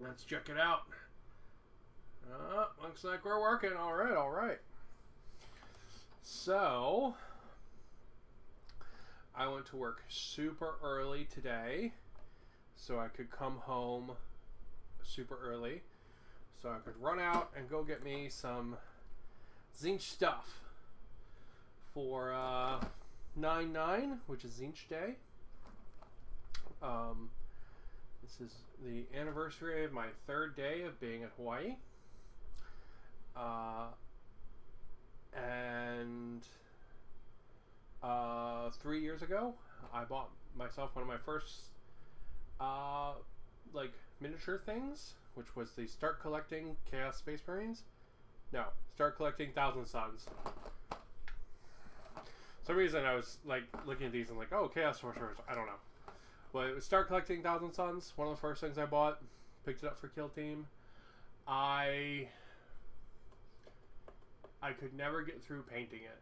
Let's check it out. Looks like we're working. All right, all right. So, I went to work super early today so I could come home super early so I could run out and go get me some tzentch stuff for 9/9, which is tzentch day. This is the anniversary of my 3rd day of being in Hawaii. And 3 years ago, I bought myself one of my first like miniature things, which was the Start Collecting Chaos Space Marines. No, Start Collecting Thousand Suns. For some reason I was like looking at these and like, oh, Chaos Sorcerers, I don't know. Well, it was Start Collecting Thousand Suns, one of the first things I bought. Picked it up for Kill Team. I could never get through painting it.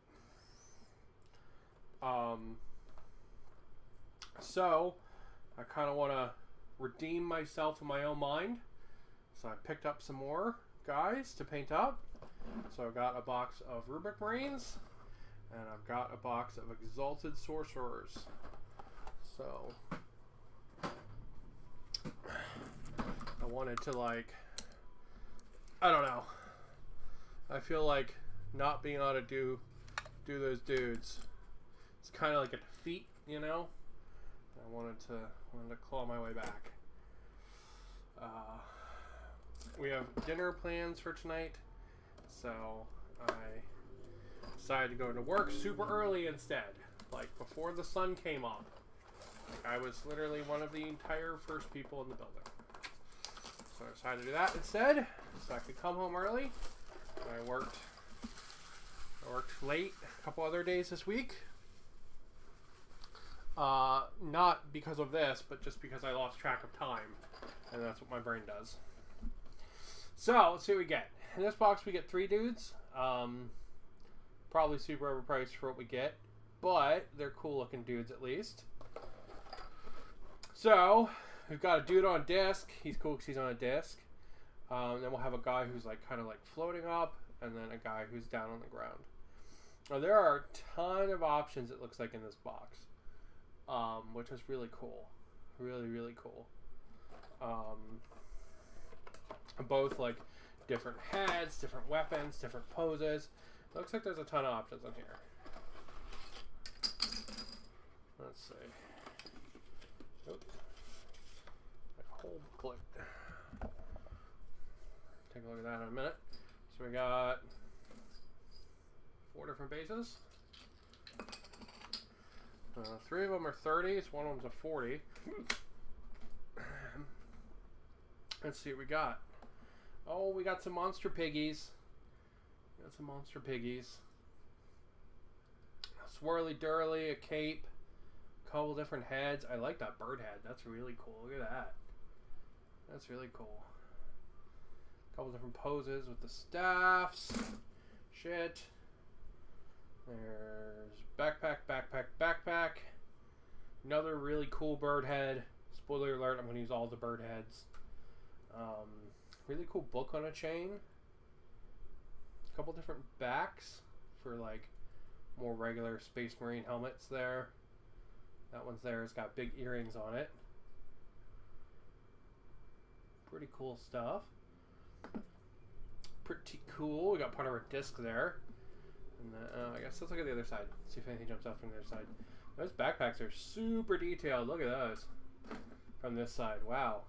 So I kind of want to redeem myself in my own mind. So I picked up some more guys to paint up. So I've got a box of Rubric Marines, and I've got a box of Exalted Sorcerers. So I wanted to, like, I don't know. I feel like not being able to do those dudes, it's kind of like a defeat, you know. I wanted to claw my way back. We have dinner plans for tonight, so I decided to go to work super early instead, like before the sun came up. Like I was literally one of the entire first people in the building. So I decided to do that instead, so I could come home early. I worked late a couple other days this week. Not because of this, but just because I lost track of time, and that's what my brain does. So let's see what we get. In this box we get 3 dudes. Probably super overpriced for what we get, but they're cool looking dudes at least. So we've got a dude on disc. He's cool because he's on a disc. Then we'll have a guy who's like kind of like floating up, and then a guy who's down on the ground. Now there are a ton of options, it looks like, in this box, which is really cool. Really, really cool. Both like different heads, different weapons, different poses. It looks like there's a ton of options in here. Let's see. Oop. Hold click. Take a look at that in a minute. So we got 4 different bases. 3 of them are 30s, one of them's a 40. Let's see what we got. Oh, we got some monster piggies. Swirly Durly, a cape, a couple different heads. I like that bird head. That's really cool. Look at that. That's really cool. A couple different poses with the staffs. Shit. There's backpack. Another really cool bird head. Spoiler alert, I'm going to use all the bird heads. Really cool book on a chain. A couple different backs for like more regular Space Marine helmets there. That one's there. It's got big earrings on it. Pretty cool stuff. Pretty cool. We got part of our disc there. And then, I guess let's look at the other side. See if anything jumps out from the other side. Those backpacks are super detailed. Look at those. From this side. Wow.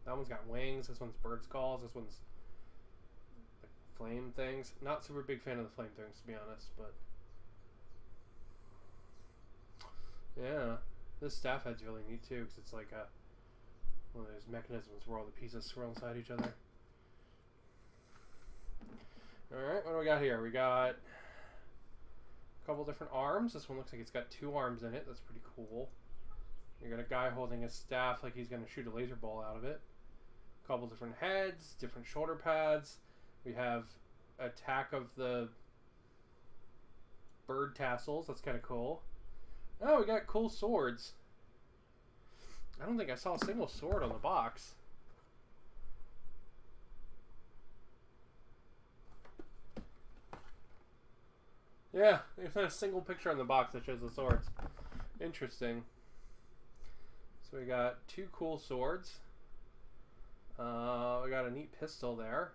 That one's got wings. This one's bird skulls. This one's like flame things. Not super big fan of the flame things, to be honest, but yeah. This staff head's really neat too, because it's like one of those mechanisms where all the pieces swirl inside each other. Alright, what do we got here? We got a couple different arms. This one looks like it's got 2 arms in it. That's pretty cool. You got a guy holding a staff like he's going to shoot a laser ball out of it. A couple different heads, different shoulder pads. We have attack of the bird tassels. That's kind of cool. Oh, we got cool swords. I don't think I saw a single sword on the box. Yeah, there's not a single picture on the box that shows the swords. Interesting. So we got 2 cool swords. We got a neat pistol there.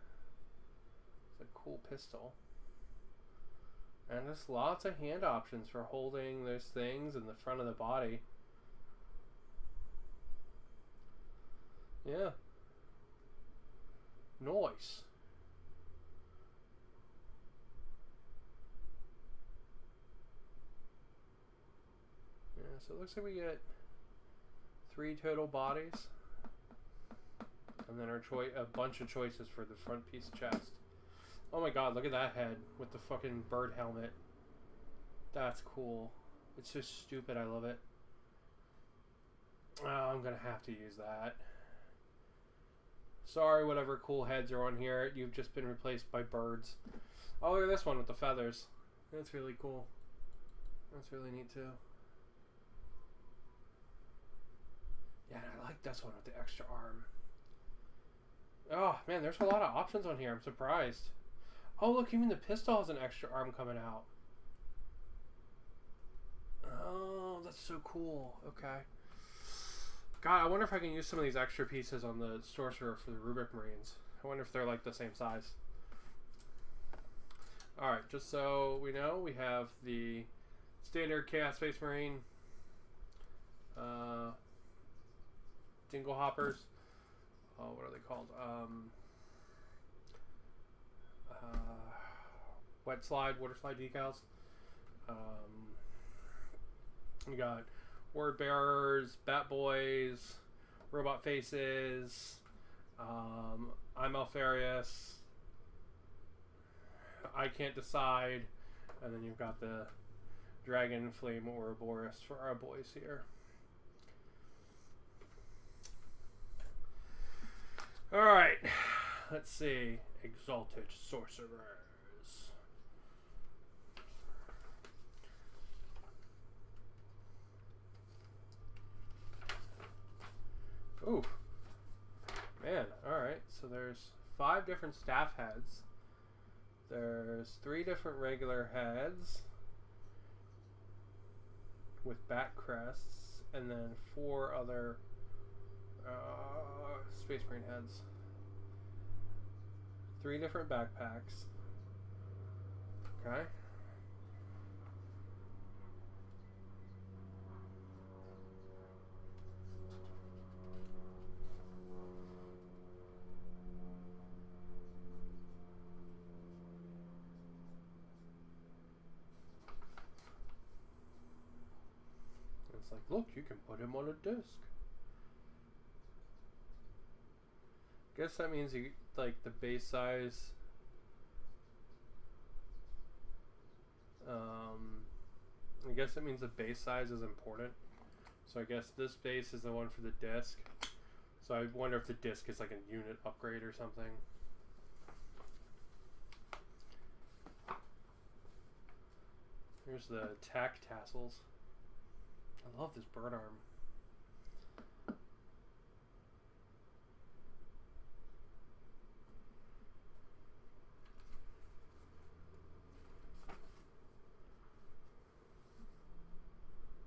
It's a cool pistol. And just lots of hand options for holding those things in the front of the body. Yeah. Nice. Yeah, so it looks like we get 3 total bodies. And then a bunch of choices for the front piece chest. Oh my god, look at that head with the fucking bird helmet. That's cool. It's so stupid, I love it. Oh, I'm gonna have to use that. Sorry, whatever cool heads are on here. You've just been replaced by birds. Oh, look at this one with the feathers. That's really cool. That's really neat too. Yeah, and I like this one with the extra arm. Oh, man, there's a lot of options on here. I'm surprised. Oh, look, even the pistol has an extra arm coming out. Oh, that's so cool. Okay. God, I wonder if I can use some of these extra pieces on the Sorcerer for the Rubric Marines. I wonder if they're like the same size. Alright, just so we know, we have the standard Chaos Space Marine dingle hoppers. What are they called? Water slide decals. We got word bearers, bat boys, robot faces. I'm Alfarius. I can't decide. And then you've got the dragon, flame, Ouroboros for our boys here. Alright, let's see. Exalted Sorcerers. Ooh. Man, alright. So there's 5 different staff heads. There's 3 different regular heads with bat crests, and then 4 other Space Marine heads. 3 different backpacks. Okay. It's like, look, you can put him on a disc. Guess that means you like the base size. I guess that means the base size is important. So I guess this base is the one for the disc. So I wonder if the disc is like a unit upgrade or something. Here's the tack tassels. I love this bird arm.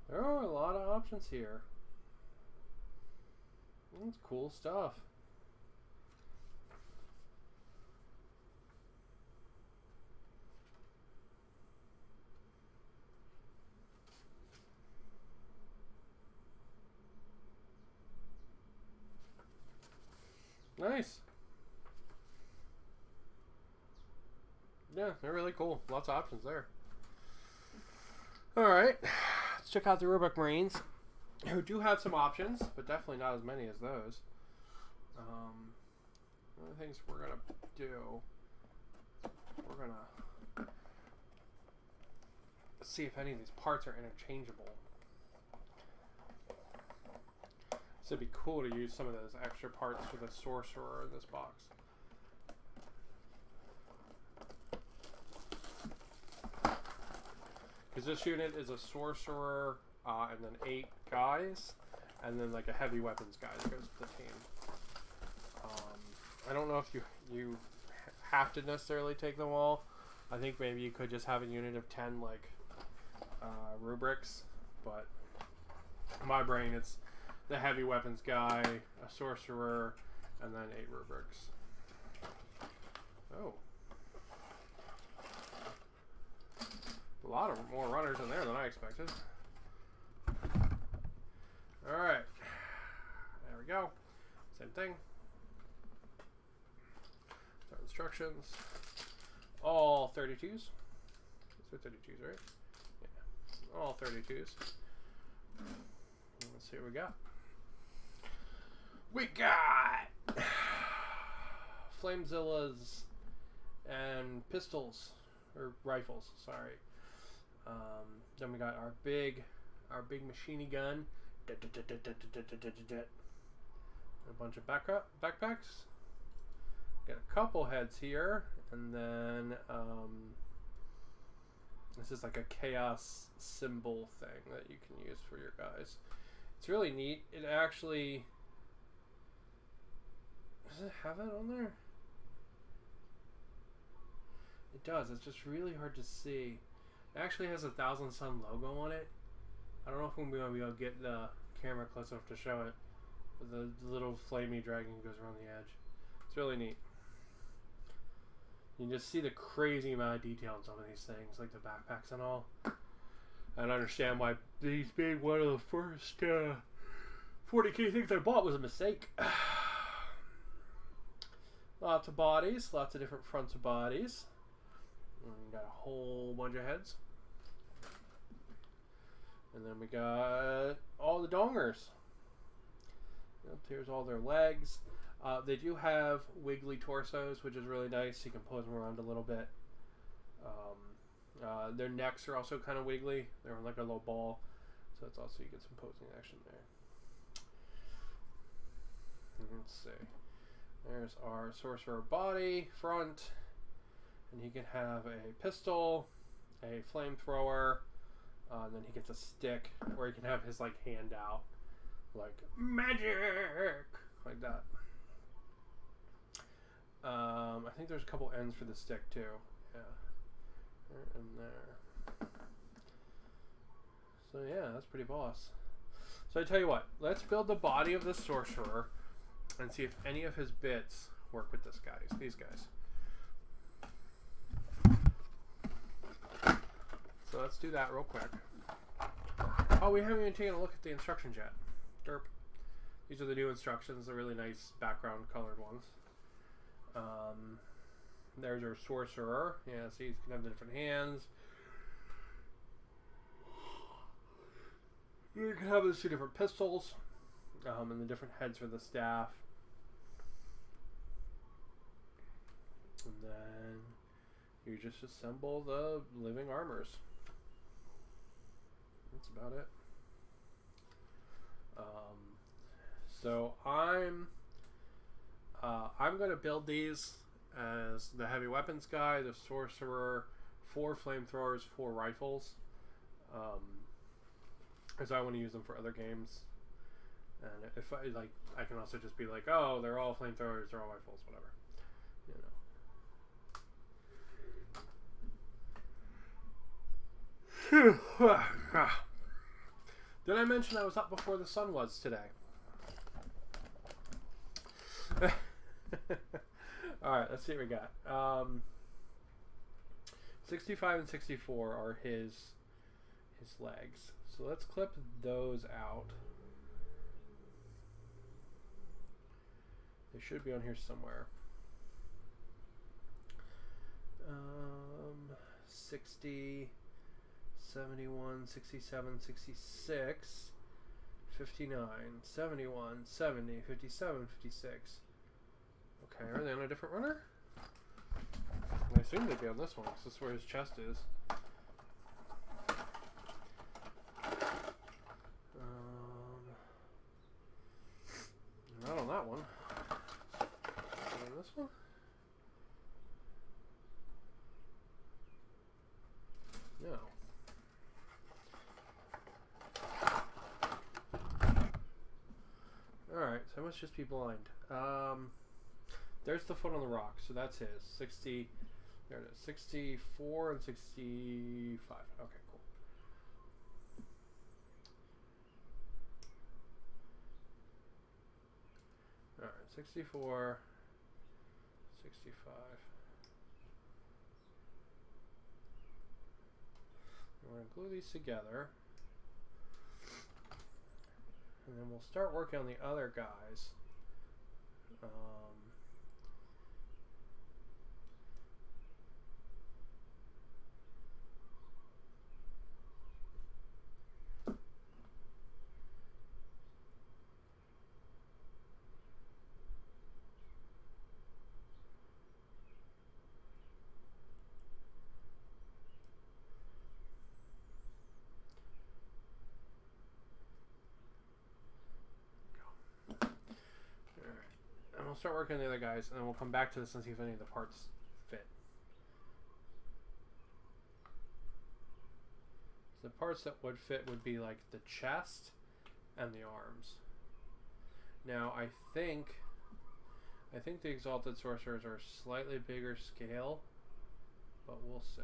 There are a lot of options here. That's cool stuff. Nice. Yeah, they're really cool. Lots of options there. Alright. Let's check out the Rubric Marines, who do have some options, but definitely not as many as those. One of the things we're going to do, we're going to see if any of these parts are interchangeable. So it'd be cool to use some of those extra parts for the Sorcerer in this box. Because this unit is a Sorcerer and then 8 guys, and then like a heavy weapons guy that goes with the team. I don't know if you have to necessarily take them all, I think maybe you could just have a unit of 10 like rubrics, but in my brain it's the heavy weapons guy, a sorcerer, and then 8 rubrics. Oh. A lot of more runners in there than I expected. Alright. There we go. Same thing. Start instructions. All 32s. These are 32s, right? Yeah. All 32s. Let's see what we got. We got Flamezillas and pistols, or rifles, sorry. Then we got our big machine gun. A bunch of backpacks. Got a couple heads here, and then this is like a chaos symbol thing that you can use for your guys. It's really neat. It actually does it have that on there? It does. It's just really hard to see. It actually has a Thousand Sun logo on it. I don't know if I'm going to be able to get the camera close enough to show it, but the little flamey dragon goes around the edge. It's really neat. You can just see the crazy amount of detail in some of these things, like the backpacks and all. And understand why these being one of the first 40k things I bought was a mistake. Lots of bodies, lots of different fronts of bodies. And we got a whole bunch of heads. And then we got all the dongers. Yep, here's all their legs. They do have wiggly torsos, which is really nice. You can pose them around a little bit. Their necks are also kind of wiggly. They're like a little ball. So it's also, you get some posing action there. Let's see. There's our sorcerer body front. And he can have a pistol, a flamethrower, and then he gets a stick, or he can have his like hand out, like magic, like that. I think there's a couple ends for the stick too. Yeah, there and there. So yeah, that's pretty boss. So I tell you what, let's build the body of the sorcerer and see if any of his bits work with this guys. These guys. So let's do that real quick. Oh, we haven't even taken a look at the instructions yet. Derp. These are the new instructions. They're really nice background colored ones. There's our sorcerer. Yeah, see, you can have the different hands. You can have those 2 different pistols. And the different heads for the staff. And then you just assemble the living armors. That's about it. So I'm going to build these as the heavy weapons guy, the sorcerer, 4 flamethrowers, 4 rifles, because I want to use them for other games. And if I like, I can also just be like, oh, they're all flamethrowers, they're all rifles, whatever, you know. Did I mention I was up before the sun was today? Alright, let's see what we got. 65 and 64 are his legs. So let's clip those out. They should be on here somewhere. 60, 71, 67, 66, 59, 71, 70, 57, 56. Okay, are they on a different runner? I assume they'd be on this one, because this is where his chest is. Not on that one. On this one? No. Alright, so I must just be blind. There's the foot on the rock, so that's his. 60, There it is. 64 and 65. Okay, cool. Alright, 64, 65. We're going to glue these together. And then we'll start working on the other guys. And we'll start working on the other guys, and then we'll come back to this and see if any of the parts fit. So the parts that would fit would be like the chest and the arms. Now I think the Exalted Sorcerers are slightly bigger scale, but we'll see.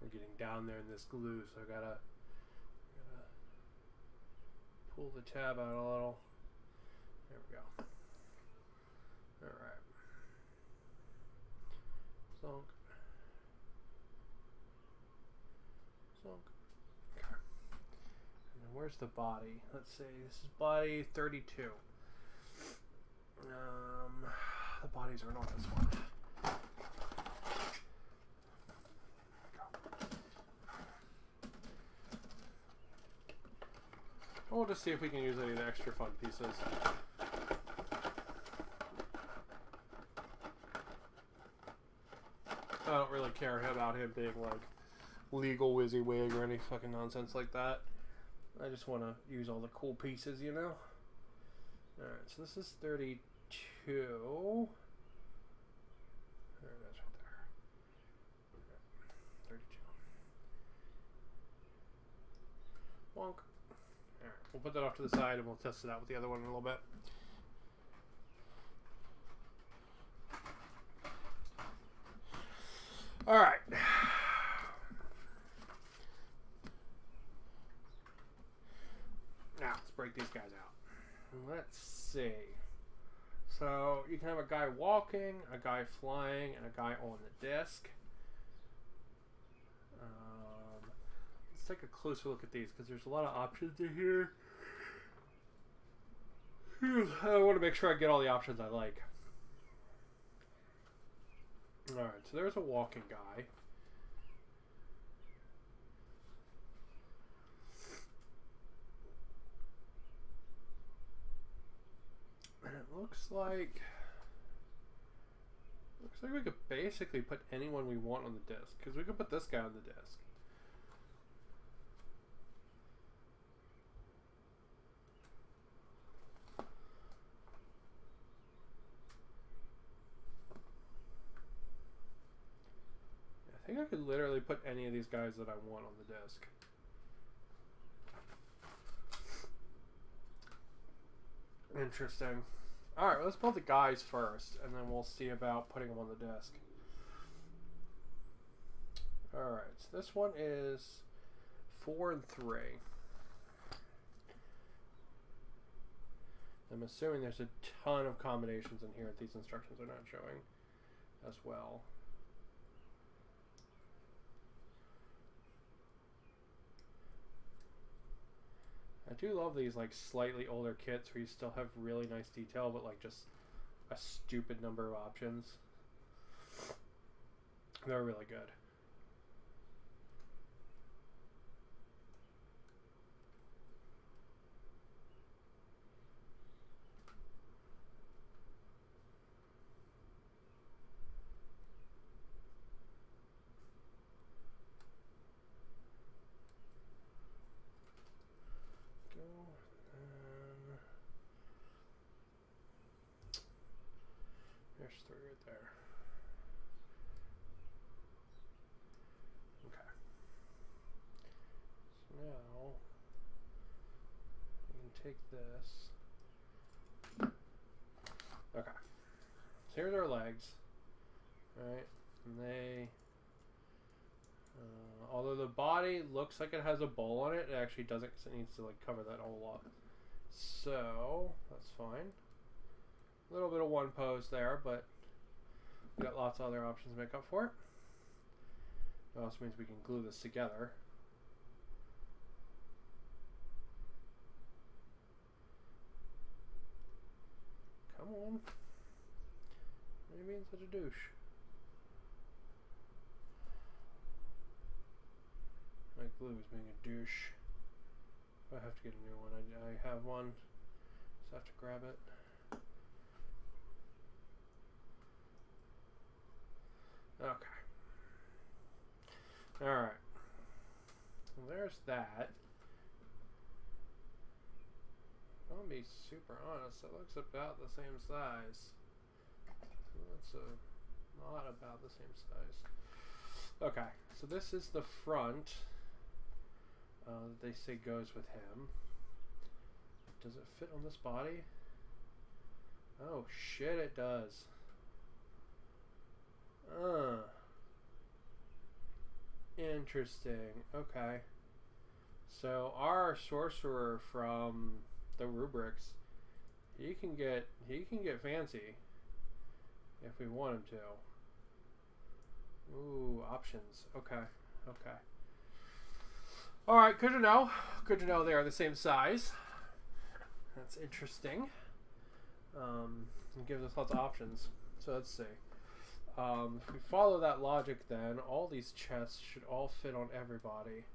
We're getting down there in this glue, so I gotta pull the tab out a little. There we go. Alright. Zonk. Zonk. Okay. And then where's the body? Let's see. This is body 32. The bodies are not this one. We'll just see if we can use any of the extra fun pieces. I don't really care about him being like legal WYSIWYG or any fucking nonsense like that. I just want to use all the cool pieces, you know? Alright, so this is 32. There it is right there. 32. Wonk. Alright, we'll put that off to the side and we'll test it out with the other one in a little bit. Alright. Now, let's break these guys out. Let's see. So, you can have a guy walking, a guy flying, and a guy on the disc. Let's take a closer look at these because there's a lot of options in here. I want to make sure I get all the options I like. Alright, so there's a walking guy. And it looks like we could basically put anyone we want on the disc, because we could put this guy on the disc. I think I could literally put any of these guys that I want on the disc. Interesting. Alright, let's build the guys first, and then we'll see about putting them on the disc. Alright, so this one is 4 and 3. I'm assuming there's a ton of combinations in here that these instructions are not showing as well. I do love these like slightly older kits where you still have really nice detail, but like just a stupid number of options. They're really good. There's 3 right there. Okay. So now we can take this here's our legs. Right, and they, although the body looks like it has a bowl on it, it actually doesn't, because it needs to like cover that hole up. So that's fine. A little bit of one pose there, but we got lots of other options to make up for it. It also means we can glue this together. Come on. Why are you being such a douche? My glue is being a douche. I have to get a new one. I have one, so I have to grab it. Okay. Alright. Well, there's that. I'll be super honest, it looks about the same size. That's a lot about the same size. Okay, so this is the front that they say goes with him. Does it fit on this body? Oh shit, it does. Interesting. Okay. So our sorcerer from the rubrics, he can get fancy if we want him to. Ooh, options. Okay. Okay. All right, good to know. Good to know they are the same size. That's interesting. It gives us lots of options. So let's see. If we follow that logic, then all these chests should all fit on everybody.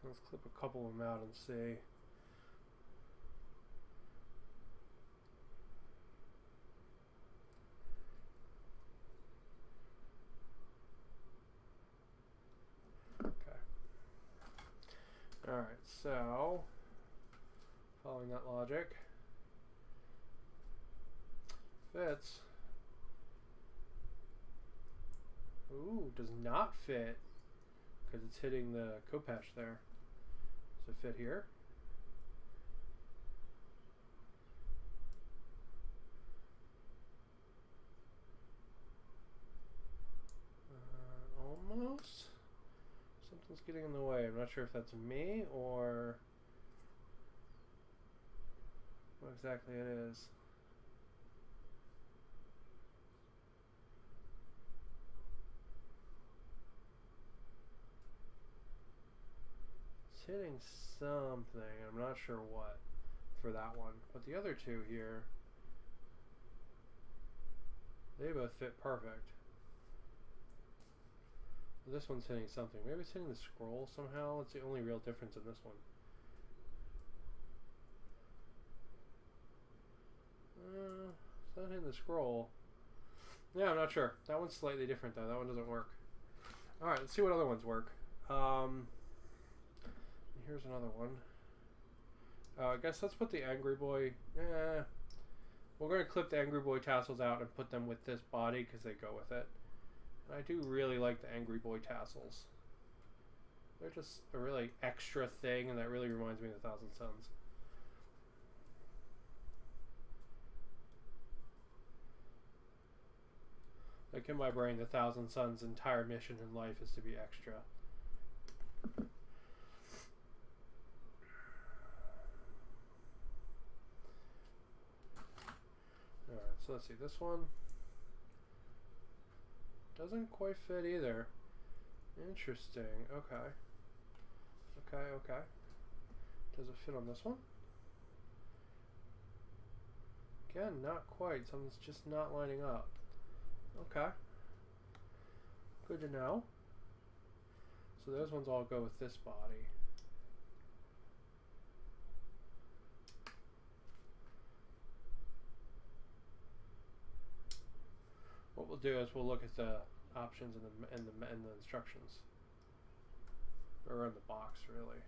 Let's clip a couple of them out and see. Alright, so following that logic, fits. Ooh, does not fit because it's hitting the Kopesh there. Does it fit here? Almost. Something's getting in the way. I'm not sure if that's me or what exactly it is. It's hitting something. I'm not sure what for that one. But the other two here, they both fit perfect. This one's hitting something. Maybe it's hitting the scroll somehow. It's the only real difference in this one. It's not hitting the scroll. Yeah, I'm not sure. That one's slightly different though. That one doesn't work. Alright, let's see what other ones work. Here's another one. I guess let's put the Angry Boy. We're going to clip the Angry Boy tassels out and put them with this body because they go with it. I do really like the Angry Boy tassels. They're just a really extra thing, and that really reminds me of the Thousand Suns. Like in my brain, the Thousand Suns' entire mission in life is to be extra. Alright, so let's see. This one doesn't quite fit either. Interesting. Okay. Okay, okay. Does it fit on this one? Again, not quite. Something's just not lining up. Okay. Good to know. So those ones all go with this body. What we'll do is we'll look at the options and the instructions, or in the box, really.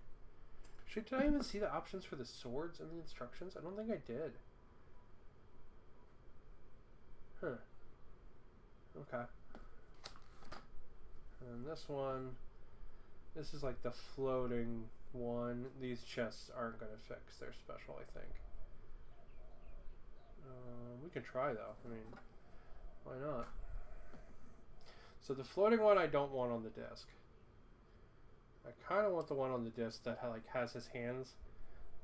Did I even see the options for the swords and the instructions? I don't think I did. Huh. Okay. And this one, This is like the floating one. These chests aren't going to fix. They're special, I think. We can try, though. I mean, why not? So the floating one I don't want on the disc. I kind of want the one on the disc that like has his hands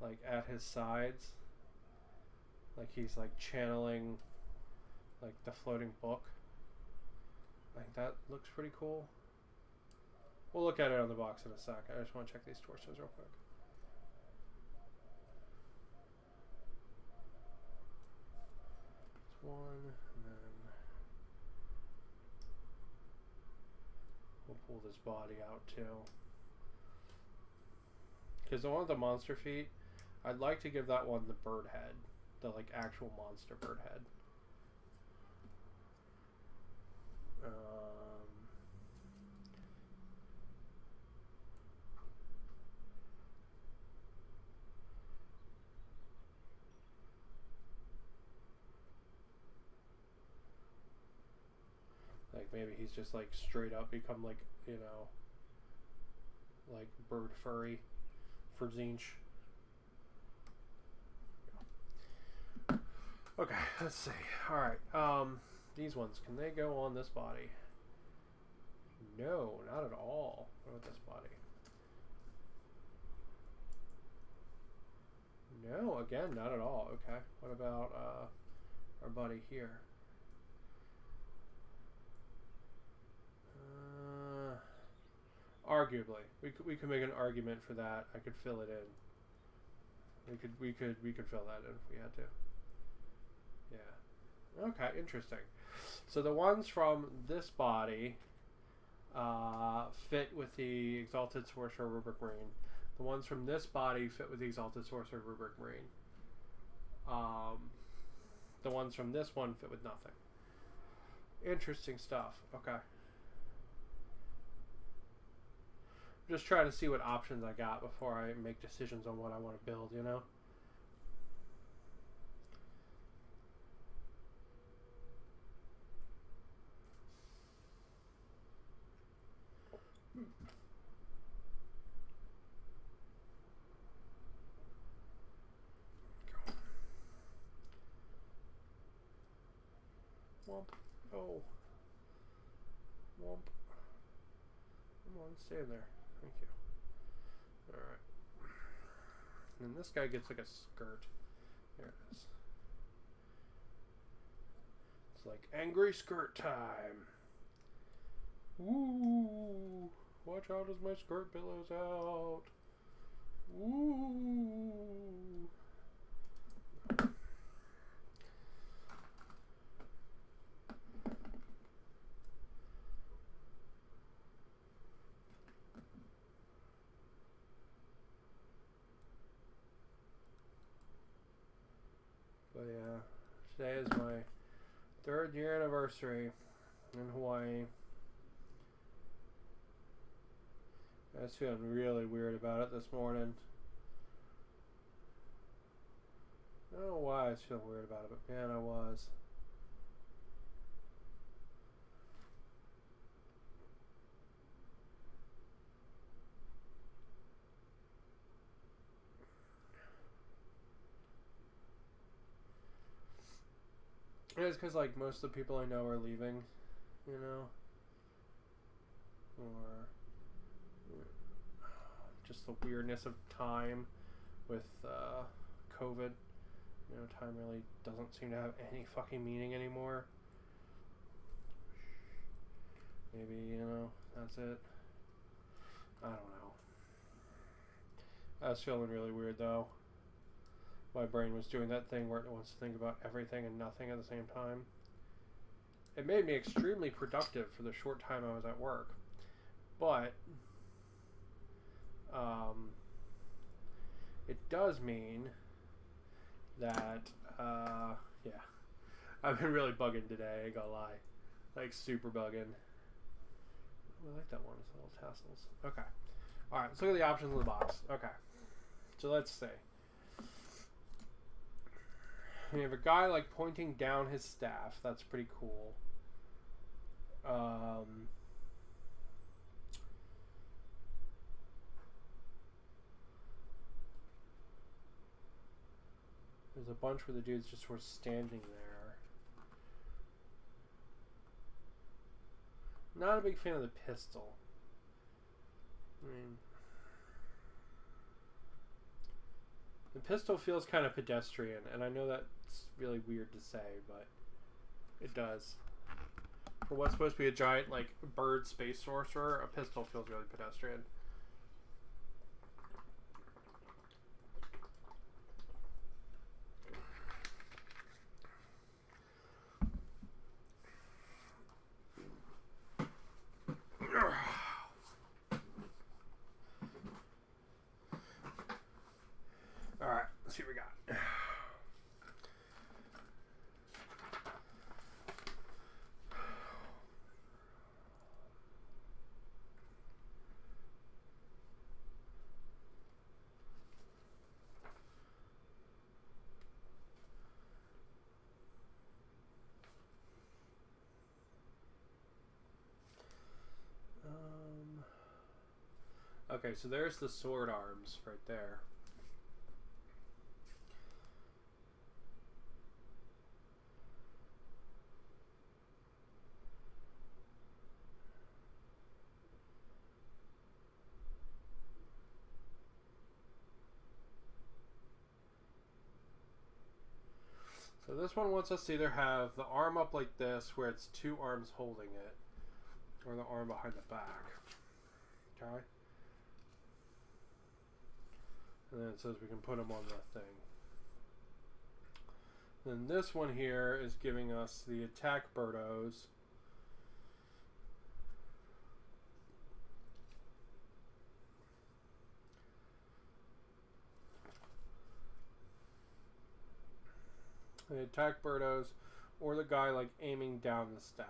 like at his sides. Like he's like channeling like the floating book. I think that looks pretty cool. We'll look at it on the box in a sec. I just want to check these torsos real quick. One, and then we'll pull this body out too. Because the one with the monster feet, I'd like to give that one the bird head. The like actual monster bird head. Like maybe he's just like straight up become like, you know, like bird furry for tzentch. Okay, let's see. Alright, these ones, can they go on this body? No, not at all. What about this body? No, again, not at all. Okay, what about our buddy here? Arguably, we could make an argument for that. I could fill it in. We could fill that in if we had to. Yeah. Okay, interesting. So the ones from this body fit with the Exalted Sorcerer Rubric Marine. The ones from this body fit with the Exalted Sorcerer Rubric Marine. The ones from this one fit with nothing. Interesting stuff. Okay. Just trying to see what options I got before I make decisions on what I want to build, you know? Womp. Oh. Womp. Come on, stay there. Thank you. Alright. And this guy gets like a skirt. There it is. It's like angry skirt time. Woo! Watch out as my skirt billows out. Woo! But yeah, today is my 3rd year anniversary in Hawaii. I was feeling really weird about it this morning. I don't know why I was feeling weird about it, but man, I was. It's because like most of the people I know are leaving, you know, or just the weirdness of time with COVID. You know, time really doesn't seem to have any fucking meaning anymore. Maybe, you know, that's it. I don't know. I was feeling really weird though. My brain was doing that thing where it wants to think about everything and nothing at the same time. It made me extremely productive for the short time I was at work. But it does mean that, yeah, I've been really bugging today, I ain't gonna lie. Like, super bugging. I like that one, it's little tassels. Okay. Alright, let's look at the options in the box. Okay. So let's see. We have a guy like pointing down his staff. That's pretty cool. There's a bunch where the dude's just sort of standing there. Not a big fan of the pistol. I mean, the pistol feels kind of pedestrian, and I know that's really weird to say, but it does. For what's supposed to be a giant, like, bird space sorcerer, a pistol feels really pedestrian. Alright, let's see what we got. Okay, so there's the sword arms right there. So this one wants us to either have the arm up like this, where it's two arms holding it, or the arm behind the back. Okay? And then it says we can put them on the thing. Then this one here is giving us the attack birdos. The attack birdos, or the guy like aiming down the staff.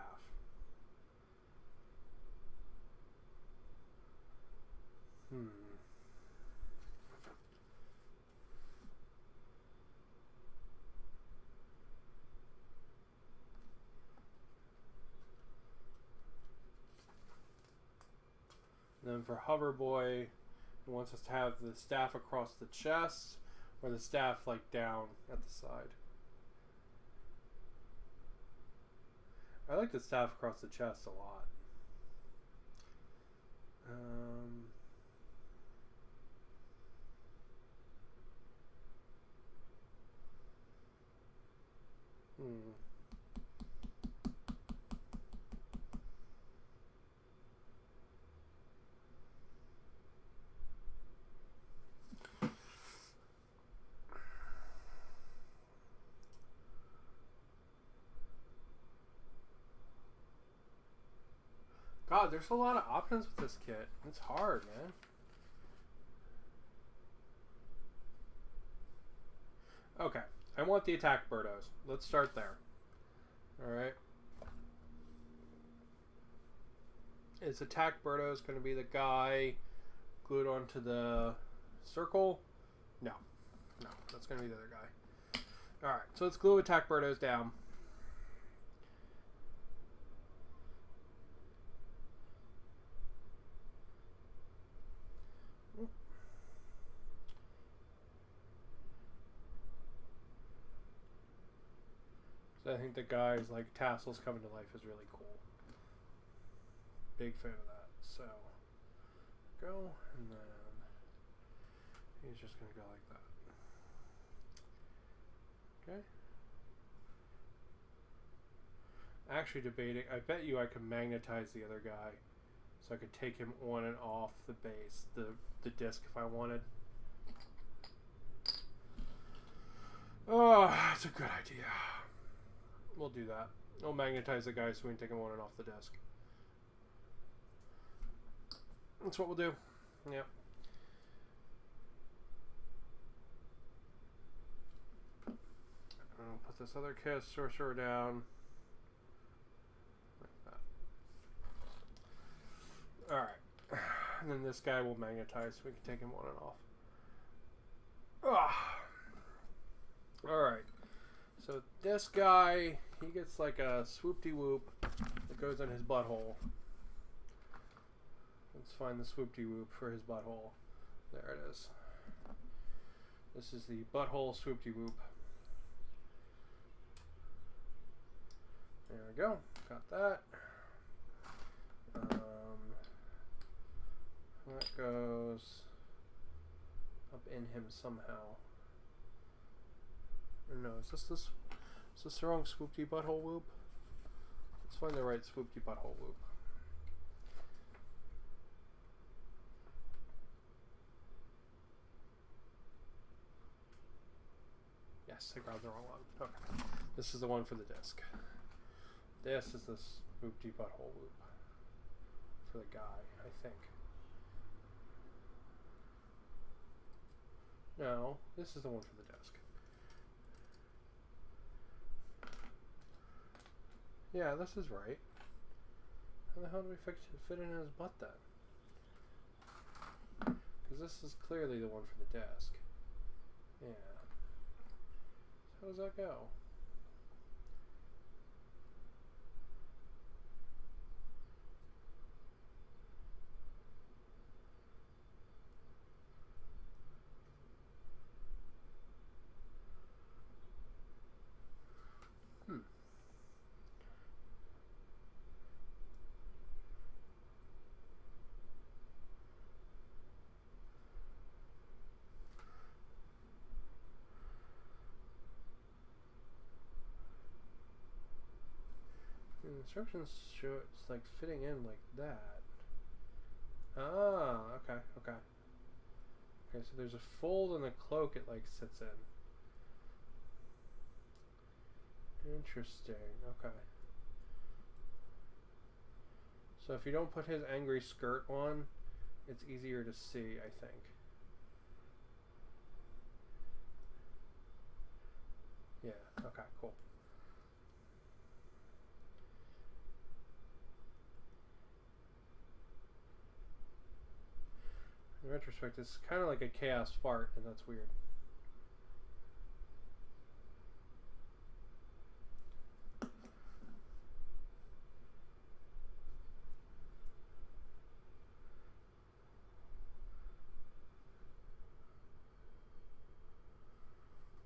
And then for Hoverboy, it wants us to have the staff across the chest, or the staff like down at the side. I like the staff across the chest a lot. God, there's a lot of options with this kit. It's hard, man. Okay, I want the attack birdos. Let's start there. Alright. Is attack birdos going to be the guy glued onto the circle? No. No, that's going to be the other guy. Alright, so let's glue attack birdos down. I think the guy's like tassels coming to life is really cool. Big fan of that. So go, and then he's just gonna go like that. Okay. Actually debating. I bet you I could magnetize the other guy, so I could take him on and off the base, the disc if I wanted. Oh, that's a good idea. We'll do that. We'll magnetize the guy so we can take him on and off the desk. That's what we'll do. Yep. I'll put this other sorcerer down. Like that. Alright. And then this guy will magnetize so we can take him on and off. Alright. So this guy, he gets like a swoop-de-whoop that goes in his butthole. Let's find the swoop-de-whoop for his butthole. There it is. This is the butthole swoop-de-whoop. There we go. Got that. That goes up in him somehow. Or no, is this the wrong swoopty butthole whoop? Let's find the right swoopty butthole whoop. Yes, I grabbed the wrong one. Okay. This is the one for the disc. This is the swoopty butthole whoop. For the guy, I think. No, this is the one for the desk. Yeah, this is right. How the hell do we fit it in his butt then? Because this is clearly the one for the desk. Yeah. So how does that go? The instructions show it's like fitting in like that. Ah, okay. Okay, so there's a fold in the cloak it like sits in. Interesting, okay. So if you don't put his angry skirt on, it's easier to see, I think. Yeah, okay, cool. In retrospect, it's kind of like a chaos fart, and that's weird.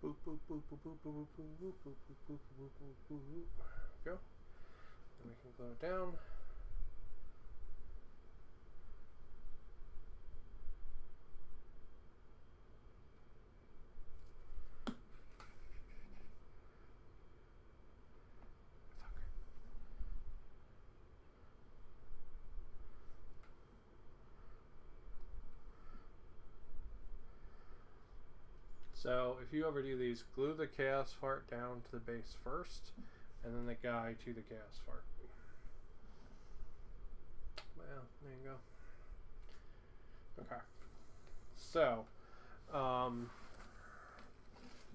Boop, boop, boop, boop, boop, boop, boop, boop, boop, boop, boop, boop, boop, boop. There we go. And we can glue it down. So if you ever do these, glue the chaos fart down to the base first, and then the guy to the chaos fart. Well, there you go. Okay. So,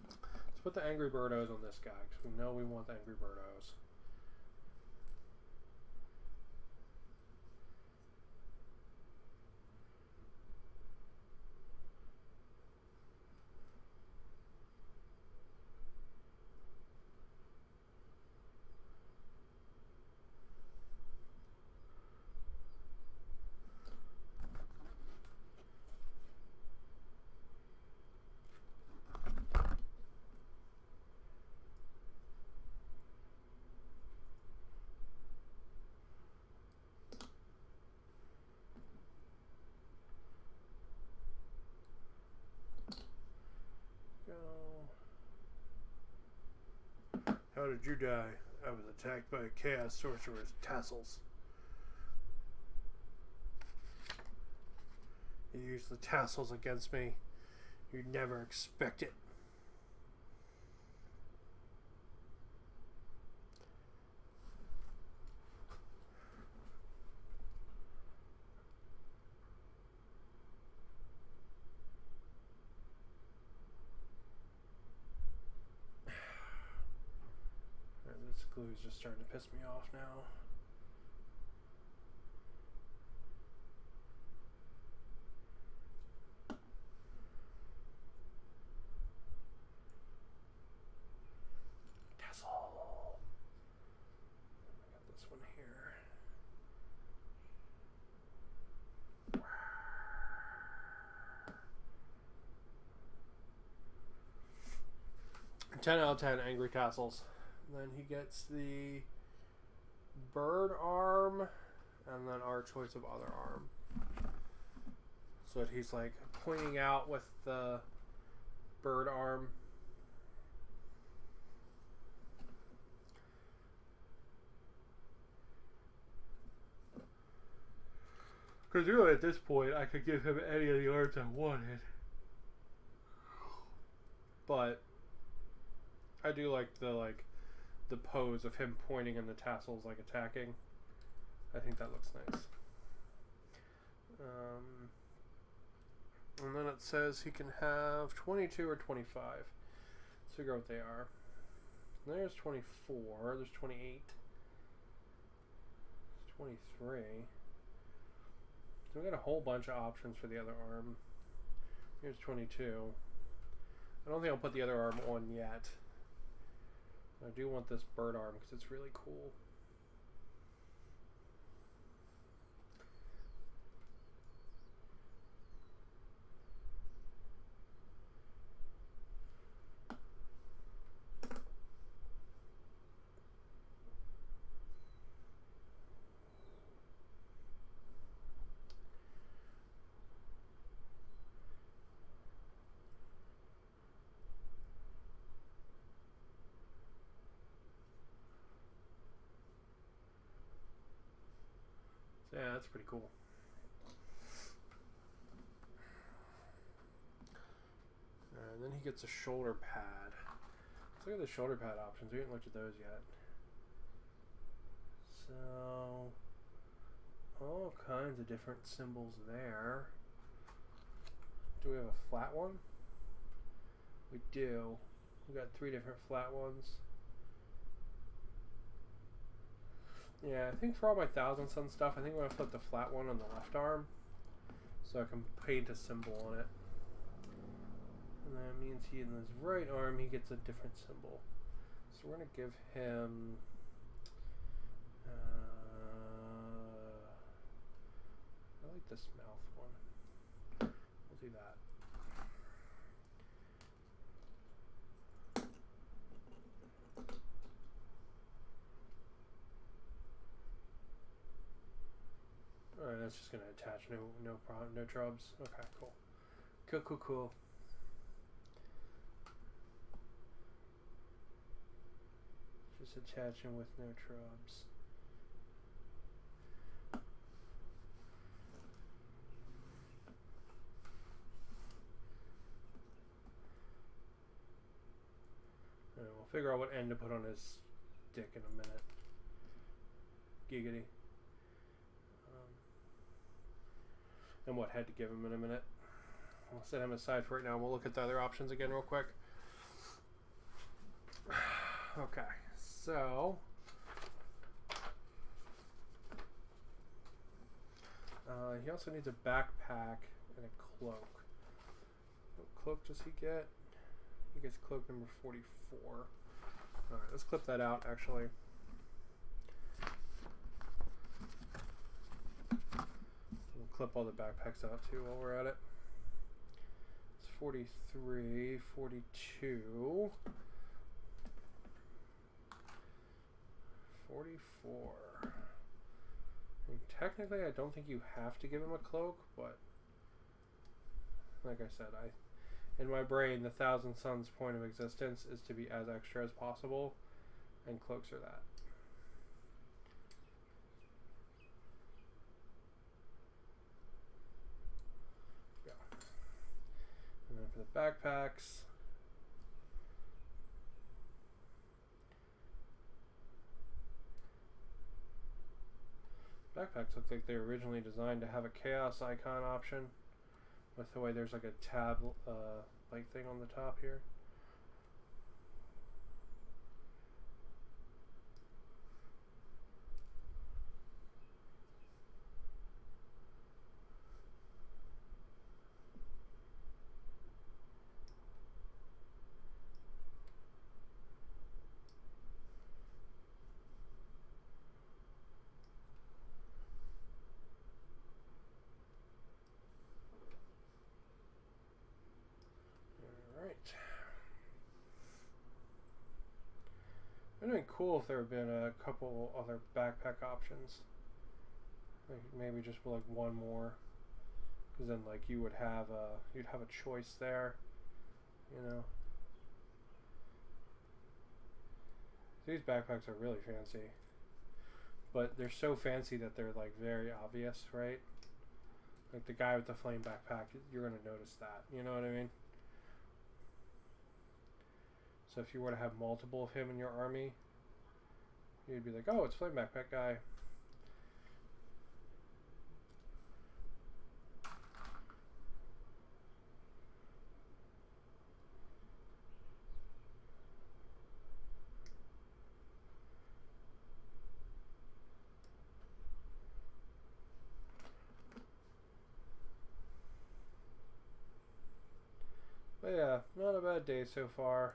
let's put the Angry Birdos on this guy, because we know we want the Angry Birdos. How did you die? I was attacked by a chaos sorcerer's tassels. You used the tassels against me. You'd never expect it. This glue is just starting to piss me off now. Tassel. I got this one here. 10 out of 10 angry tassels. And then he gets the bird arm, and then our choice of other arm. So that he's like pointing out with the bird arm. Because really at this point I could give him any of the arms I wanted. But I do like the pose of him pointing and the tassels like attacking. I think that looks nice. And then it says he can have 22 or 25. Let's figure out what they are. There's 24. There's 28. There's 23. So we got a whole bunch of options for the other arm. Here's 22. I don't think I'll put the other arm on yet. I do want this bird arm because it's really cool. Yeah, that's pretty cool. And then he gets a shoulder pad. Let's look at the shoulder pad options. We haven't looked at those yet. So, all kinds of different symbols there. Do we have a flat one? We do. We got 3 different flat ones. Yeah, I think for all my Thousand Sun stuff, I think I'm going to flip the flat one on the left arm so I can paint a symbol on it. And that means he, in his right arm, he gets a different symbol. So we're going to give him... I like this mouth one. We'll do that. Alright, that's just going to attach, no problem, no trubs. Okay, cool. Cool. Just attaching with no trubs. Alright, we'll figure out what end to put on his stick in a minute. Giggity. And what head to give him in a minute. I'll set him aside for right now and we'll look at the other options again real quick. Okay, so he also needs a backpack and a cloak. What cloak does he get? He gets cloak number 44. Alright, let's clip that out actually. Clip all the backpacks out too while we're at it. It's 43, 42, 44. And technically I don't think you have to give him a cloak, but like I said, in my brain the Thousand Suns point of existence is to be as extra as possible, and cloaks are that. And then for the backpacks, backpacks look like they were originally designed to have a chaos icon option with the way there's like a tab like thing on the top here. cool if there had been a couple other backpack options. Like maybe just like one more, because then like you'd have a choice there, you know. These backpacks are really fancy, but they're so fancy that they're like very obvious, right? Like the guy with the flame backpack, you're gonna notice that, you know what I mean? So if you were to have multiple of him in your army, you'd be like, oh, it's flame backpack guy. But yeah, not a bad day so far.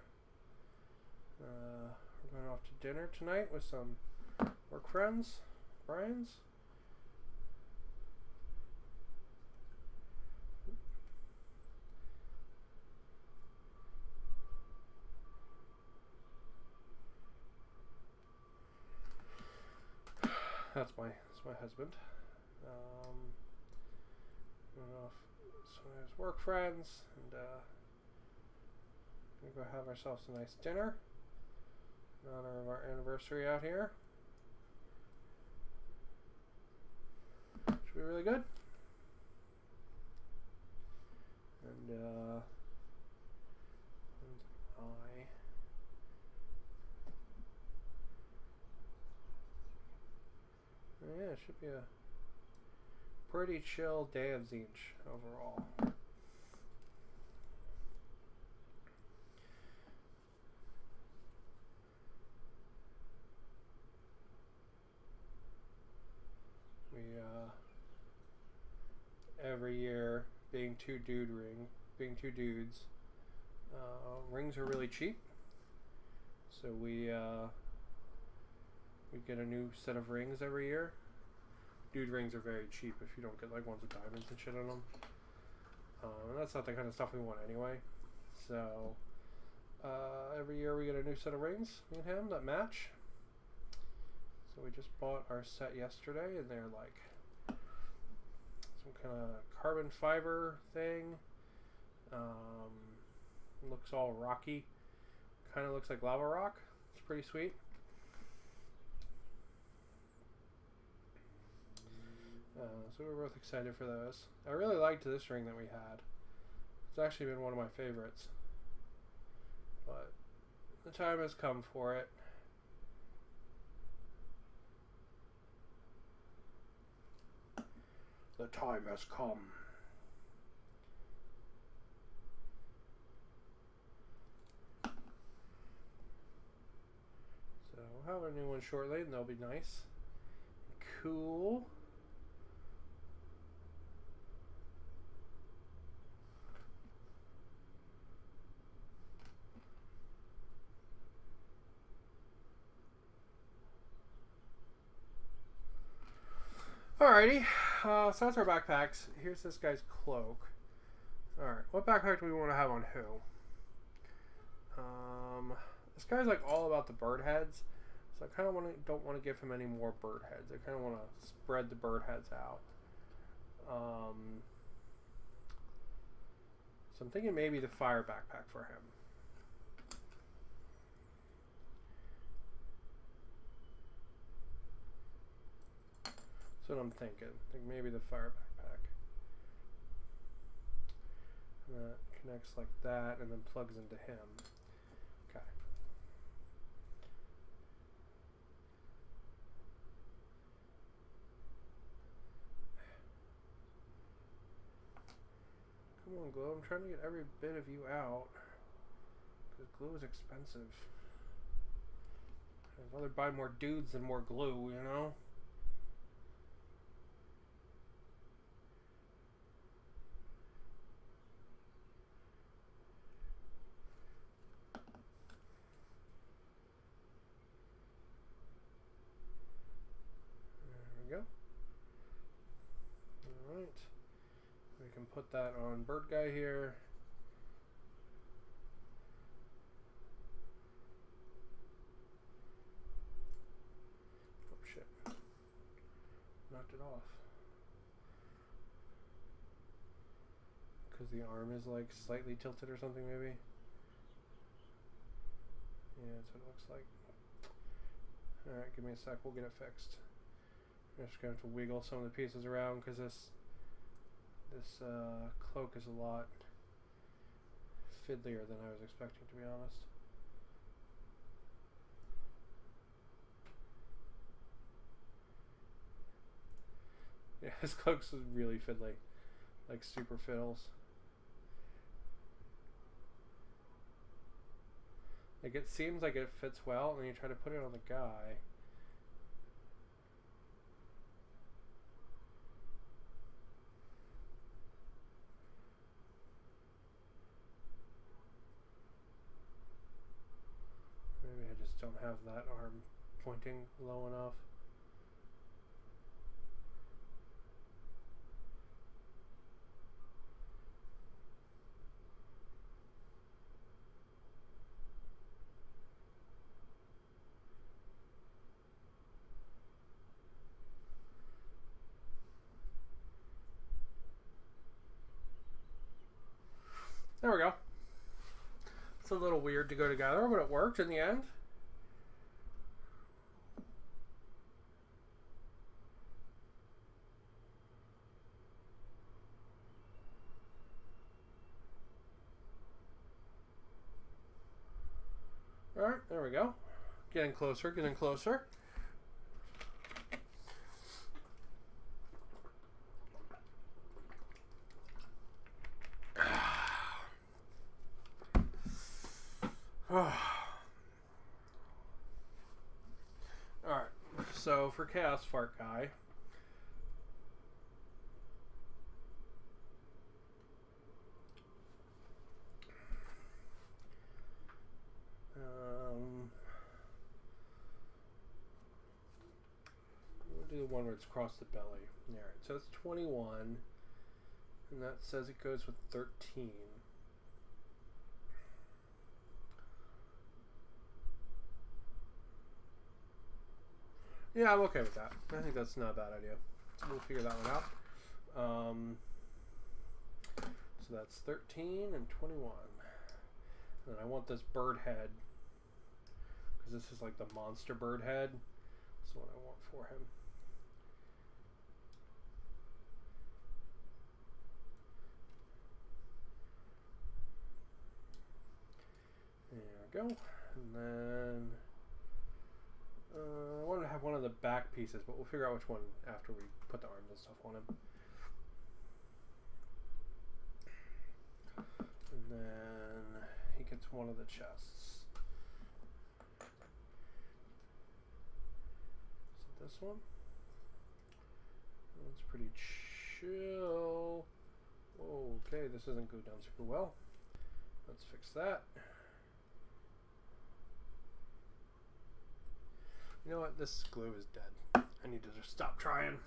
We're going off to dinner tonight with some work friends, Brian's. That's my husband. Going off some of his work friends, and gonna go have ourselves a nice dinner in honor of our anniversary out here. Should be really good. And yeah, it should be a pretty chill day of tzentch overall. We every year, being two dudes, rings are really cheap. So we get a new set of rings every year. Dude rings are very cheap if you don't get like ones with diamonds and shit on them. And that's not the kind of stuff we want anyway. So every year we get a new set of rings, me and him, that match. So we just bought our set yesterday, and they're like some kind of carbon fiber thing. Looks all rocky. Kind of looks like lava rock. It's pretty sweet. So we're both excited for those. I really liked this ring that we had. It's actually been one of my favorites. But the time has come for it. The time has come. So we'll have a new one shortly, and they'll be nice. Cool. Alrighty, so that's our backpacks. Here's this guy's cloak. Alright, what backpack do we want to have on who? This guy's like all about the bird heads, so I kind of don't want to give him any more bird heads. I kind of want to spread the bird heads out. So I'm thinking maybe the fire backpack for him. That's what I'm thinking. I think maybe the fire backpack. And that connects like that and then plugs into him. Okay. Come on, glue. I'm trying to get every bit of you out. Because glue is expensive. I'd rather buy more dudes than more glue, you know? We can put that on bird guy here. knocked it off. Because the arm is like slightly tilted or something, maybe. Yeah, that's what it looks like. Alright, give me a sec, we'll get it fixed. I'm just going to have to wiggle some of the pieces around because this cloak is a lot fiddlier than I was expecting, to be honest. Yeah, this cloak's really fiddly. Like super fiddles. Like it seems like it fits well, and then you try to put it on the guy. Maybe I just don't have that arm pointing low enough. There we go. It's a little weird to go together, but it worked in the end. Alright, there we go. Getting closer, getting closer. Alright, so for Chaos Fart Guy, we'll do the one where it's across the belly. Alright, so it's 21, and that says it goes with 13. Yeah, I'm okay with that. I think that's not a bad idea. So we'll figure that one out. So that's 13 and 21. And I want this bird head, because this is like the monster bird head. That's what I want for him. There we go. And then I wanted to have one of the back pieces, but we'll figure out which one after we put the arms and stuff on him. And then he gets one of the chests. Is it this one? That's pretty chill. Okay, this doesn't go down super well. Let's fix that. You know what? This glue is dead. I need to just stop trying.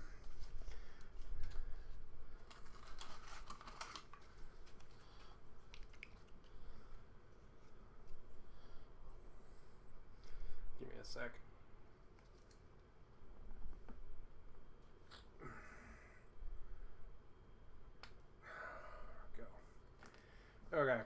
Give me a sec. Go. Okay.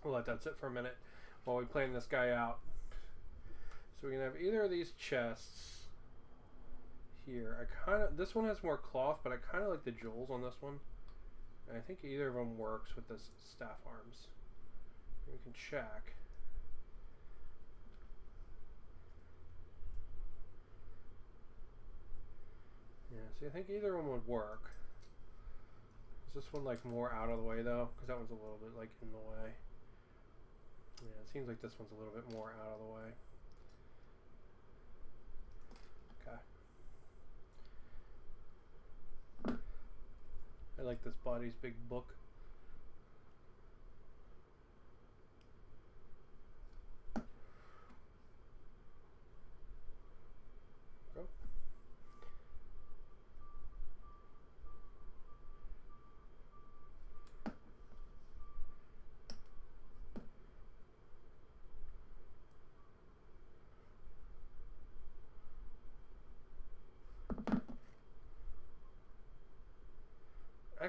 We'll let that sit for a minute while we plan this guy out. So we can have either of these chests here. This one has more cloth, but I kind of like the jewels on this one. And I think either of them works with this staff arms. We can check. Yeah, see, I think either one would work. Is this one like more out of the way though? Because that one's a little bit like in the way. Yeah, it seems like this one's a little bit more out of the way. Okay. I like this body's big book.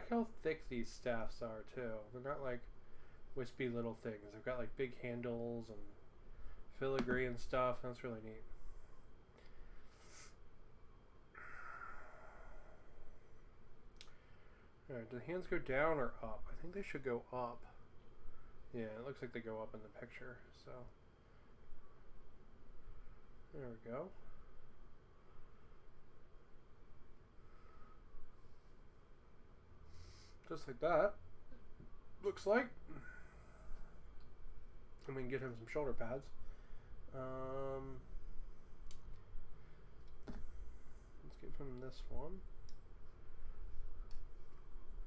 like how thick these staffs are too. They're not like wispy little things. They've got like big handles and filigree and stuff. That's really neat. Alright, do the hands go down or up? I think they should go up. Yeah, it looks like they go up in the picture, so. There we go. Just like that. Looks like. And we can get him some shoulder pads. Let's give him this one.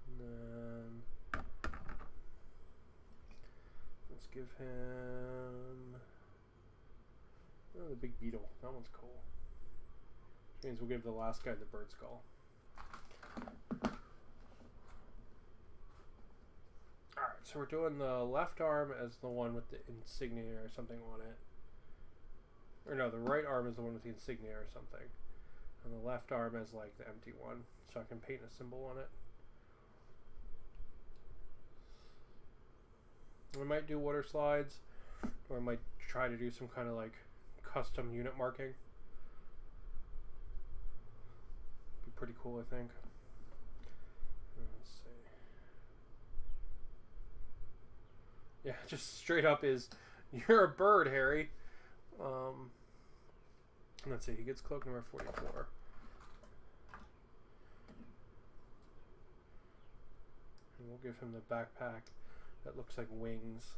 And then let's give him the big beetle. That one's cool. Which means we'll give the last guy the bird skull. Alright, so we're doing the left arm as the one with the insignia or something on it. Or no, the right arm is the one with the insignia or something. And the left arm is like the empty one. So I can paint a symbol on it. I might do water slides, or I might try to do some kind of like custom unit marking. Be pretty cool, I think. Let's see. Yeah, just straight up is, you're a bird, Harry. Let's see, he gets cloak number 44. And we'll give him the backpack that looks like wings,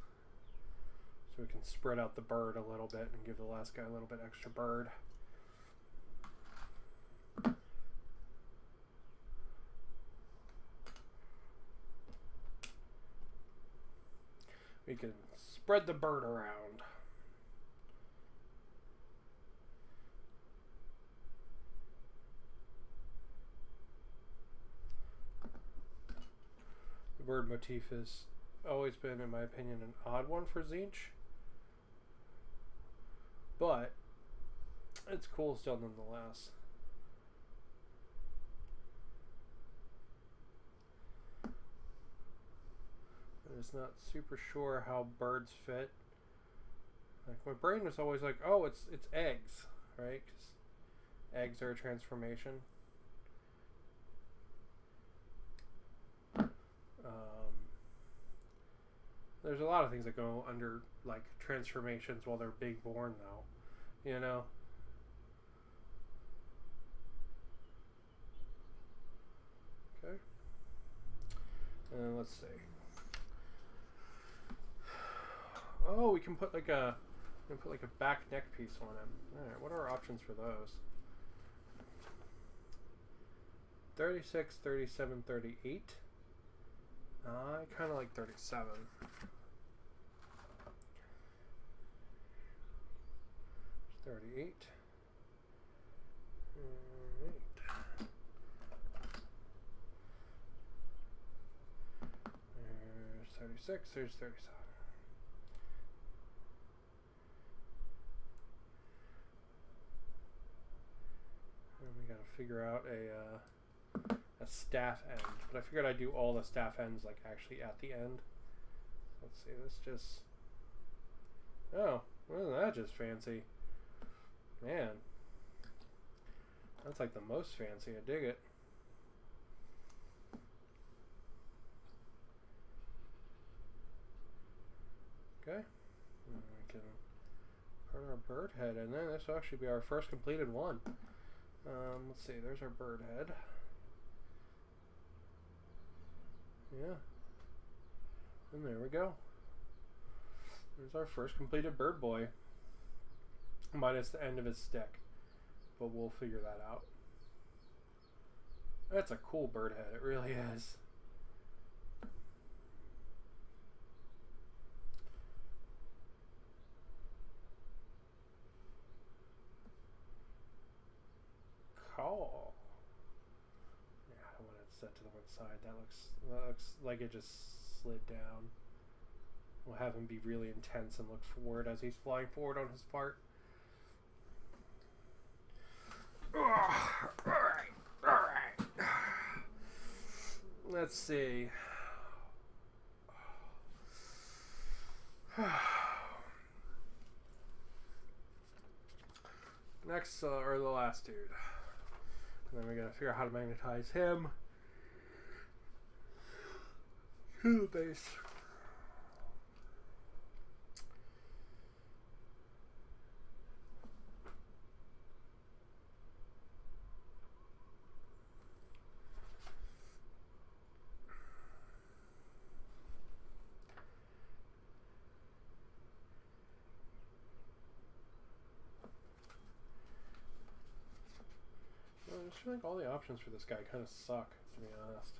so we can spread out the bird a little bit and give the last guy a little bit extra bird. We can spread the bird around. The bird motif has always been, in my opinion, an odd one for tzentch, but it's cool still nonetheless. I'm just not super sure how birds fit. Like, my brain was always like, oh, it's eggs, right? 'Cause eggs are a transformation. There's a lot of things that go under, like, transformations while they're being born, though. You know? Okay. And then let's see. Oh, we can put like a back neck piece on him. Alright, what are our options for those? 36, 37, 38. I kind of like 37. There's 38. Alright. There's 36. There's 37. And we gotta figure out a staff end, but I figured I'd do all the staff ends like actually at the end. Let's see, this just, oh, isn't that just fancy? Man, that's like the most fancy. I dig it. Okay, and we can put our bird head in there. This will actually be our first completed one. Let's see, there's our bird head. Yeah. And there we go. There's our first completed bird boy. Minus the end of his stick. But we'll figure that out. That's a cool bird head. It really is. Cool. I don't want it set to the one side. That looks like it just slid down. We'll have him be really intense and look forward as he's flying forward on his part. Alright. Let's see. Next, or the last dude. And then we gotta figure out how to magnetize him to the base. I just feel like all the options for this guy kind of suck, to be honest.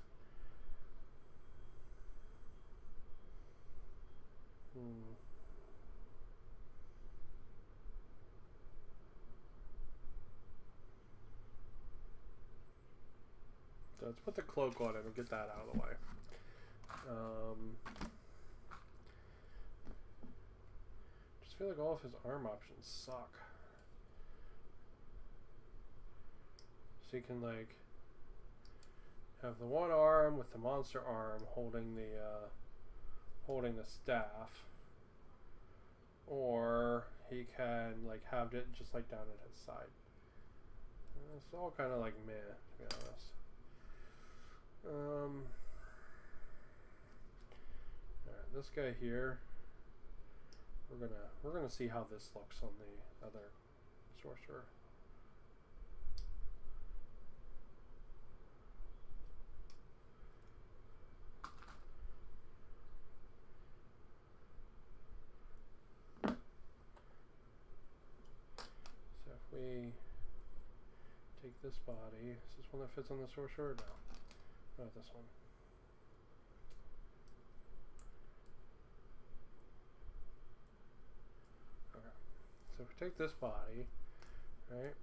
So let's put the cloak on him and get that out of the way. Just feel like all of his arm options suck. So you can like have the one arm with the monster arm holding the staff, or he can like have it just like down at his side. It's all kind of like meh, to be honest. Alright, this guy here, we're gonna see how this looks on the other sorcerer. So if we take this body, is this one that fits on the sorcerer? No. Not this one. Okay. So if we take this body, right?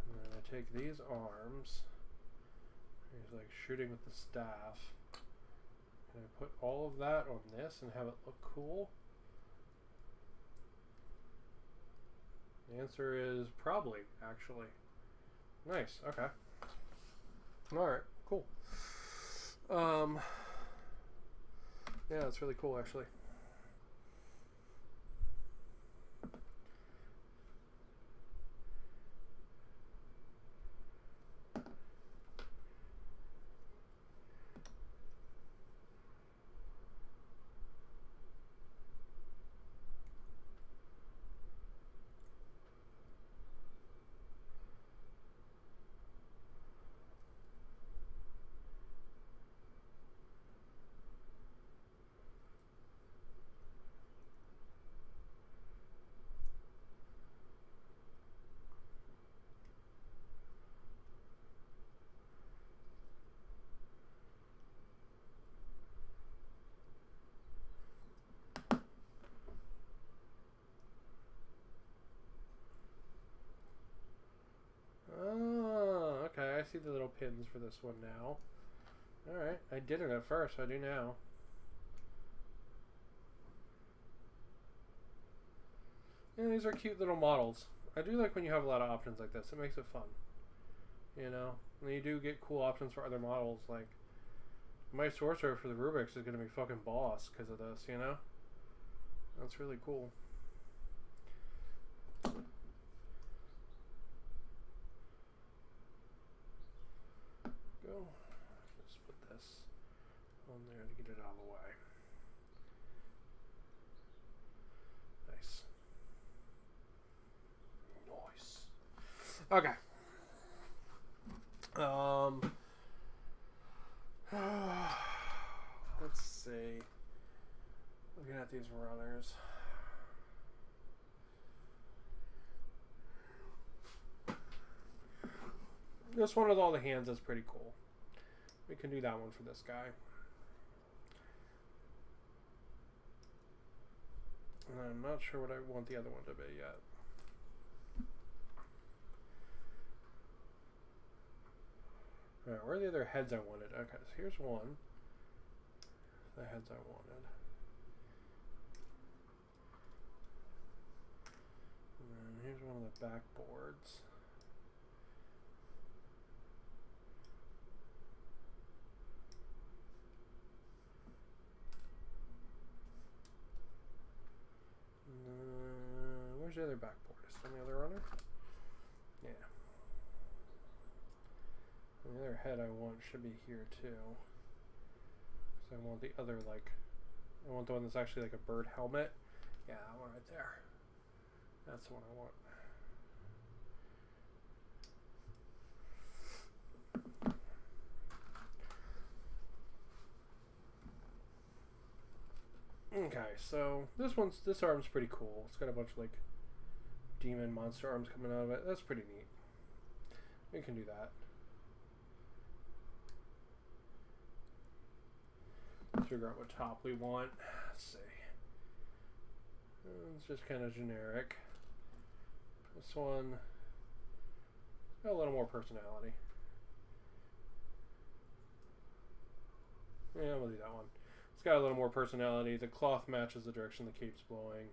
And then I take these arms. He's like shooting with the staff. And I put all of that on this and have it look cool. The answer is probably, actually. Nice, okay. Alright, cool. Yeah, it's really cool, actually. I see the little pins for this one now. Alright, I didn't at first, I do now. And these are cute little models. I do like when you have a lot of options like this. It makes it fun. You know? And you do get cool options for other models. Like, my Sorcerer for the Rubrics is going to be fucking boss because of this, you know? That's really cool. Just put this on there to get it out of the way. Nice. Okay. Let's see. Looking at these runners. This one with all the hands is pretty cool. We can do that one for this guy. And I'm not sure what I want the other one to be yet. Alright, where are the other heads I wanted? Okay, so here's one. The heads I wanted. And then here's one of the backboards. the other backboard? Is it on the other runner? Yeah. And the other head I want should be here too. So I want the other, like, I want the one that's actually like a bird helmet. Yeah, that one right there. That's the one I want. Okay, so this arm's pretty cool. It's got a bunch of like demon monster arms coming out of it. That's pretty neat. We can do that. Let's figure out what top we want. Let's see. It's just kind of generic. This one got a little more personality. Yeah, we'll do that one. It's got a little more personality. The cloth matches the direction the cape's blowing.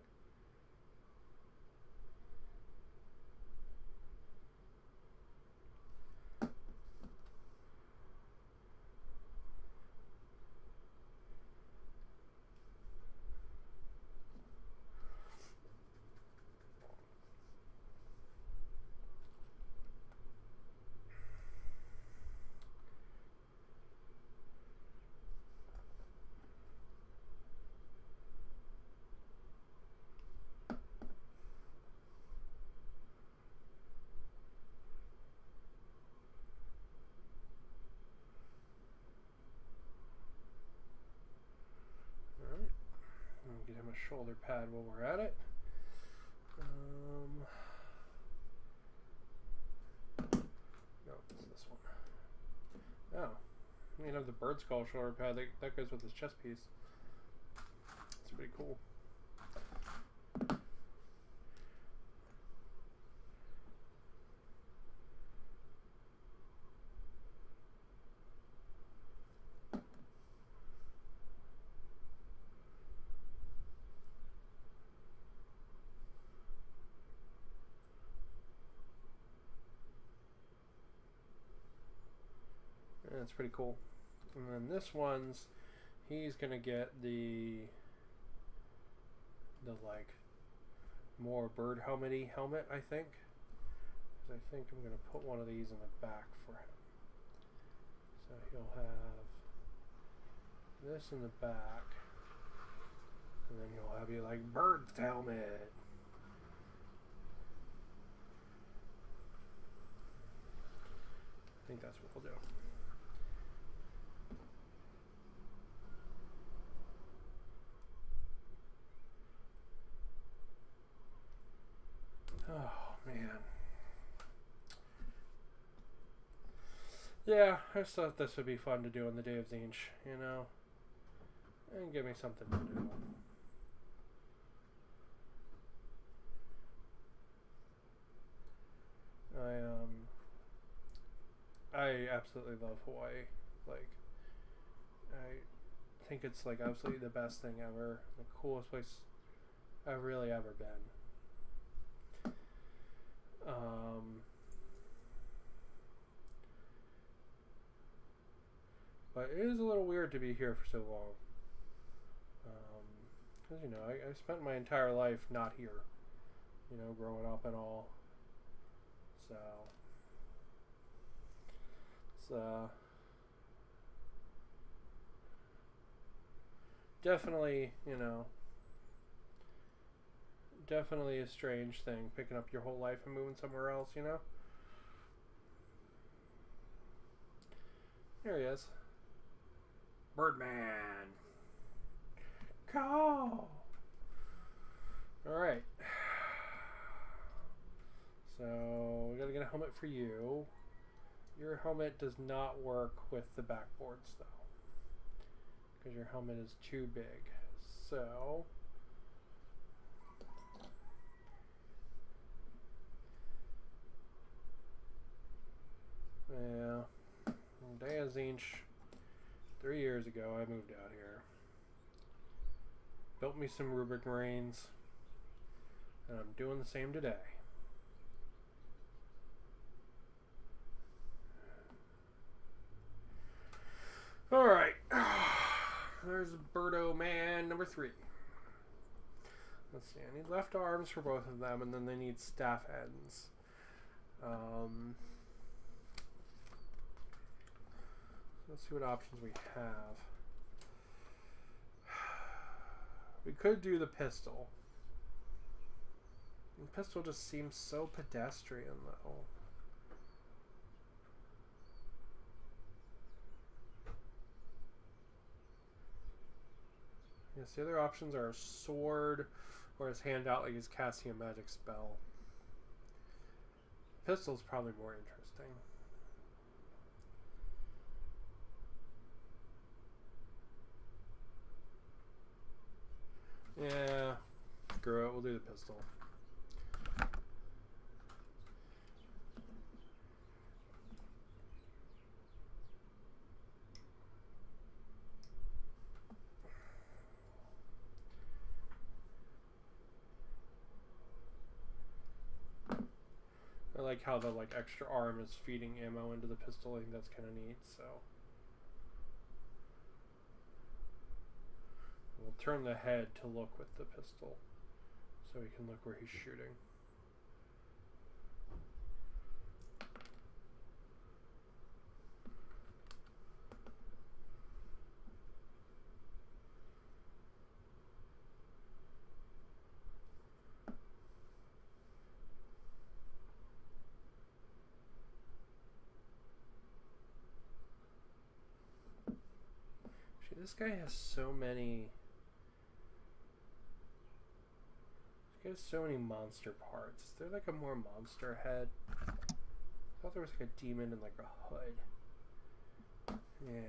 Get him a shoulder pad while we're at it. No, it's this one. Oh, you know the bird skull shoulder pad that goes with his chest piece. It's pretty cool. That's pretty cool. And then this one's, he's gonna get the like more bird helmety helmet, I think. Because I think I'm gonna put one of these in the back for him. So he'll have this in the back, and then he'll have you like bird helmet. I think that's what we'll do. Oh, man. Yeah, I just thought this would be fun to do on the day of tzentch, you know? And give me something to do. I absolutely love Hawaii. Like, I think it's like absolutely the best thing ever. The coolest place I've really ever been. But it is a little weird to be here for so long. Because, you know, I spent my entire life not here. You know, growing up and all. So, it's definitely, you know, definitely a strange thing, picking up your whole life and moving somewhere else, you know? There he is. Birdman. Call. Alright. So, we gotta get a helmet for you. Your helmet does not work with the backboards, though. Because your helmet is too big. So, yeah. Day of tzentch, 3 years ago, I moved out here. Built me some Rubric Marines. And I'm doing the same today. Alright. There's Birdo Man number 3. Let's see, I need left arms for both of them, and then they need staff ends. Let's see what options we have. We could do the pistol. The pistol just seems so pedestrian, though. Yes, the other options are a sword or his hand out like he's casting a magic spell. Pistol's probably more interesting. Yeah, screw it, we'll do the pistol. I like how the extra arm is feeding ammo into the pistol. I think that's kind of neat. So we'll turn the head to look with the pistol, so we can look where he's shooting. This guy has so many. He has so many monster parts. Is there like a more monster head? I thought there was like a demon and like a hood. Yeah.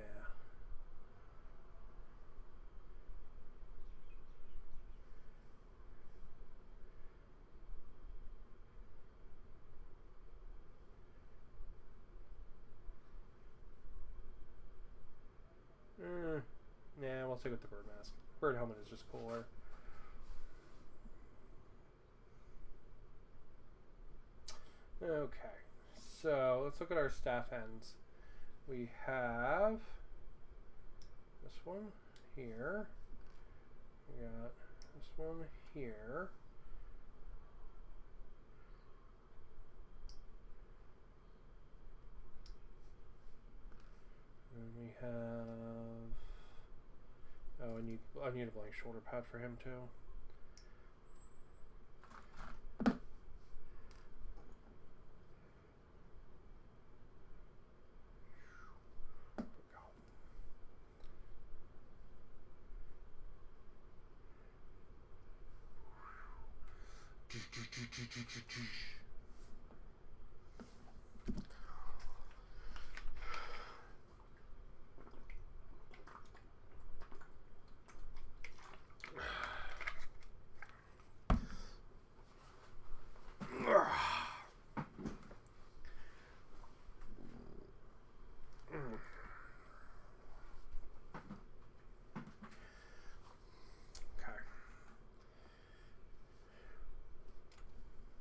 Yeah, we'll stick with the bird mask. Bird helmet is just cooler. Okay, so let's look at our staff ends. We have this one here. We got this one here. And we have... Oh, I need a blank shoulder pad for him too.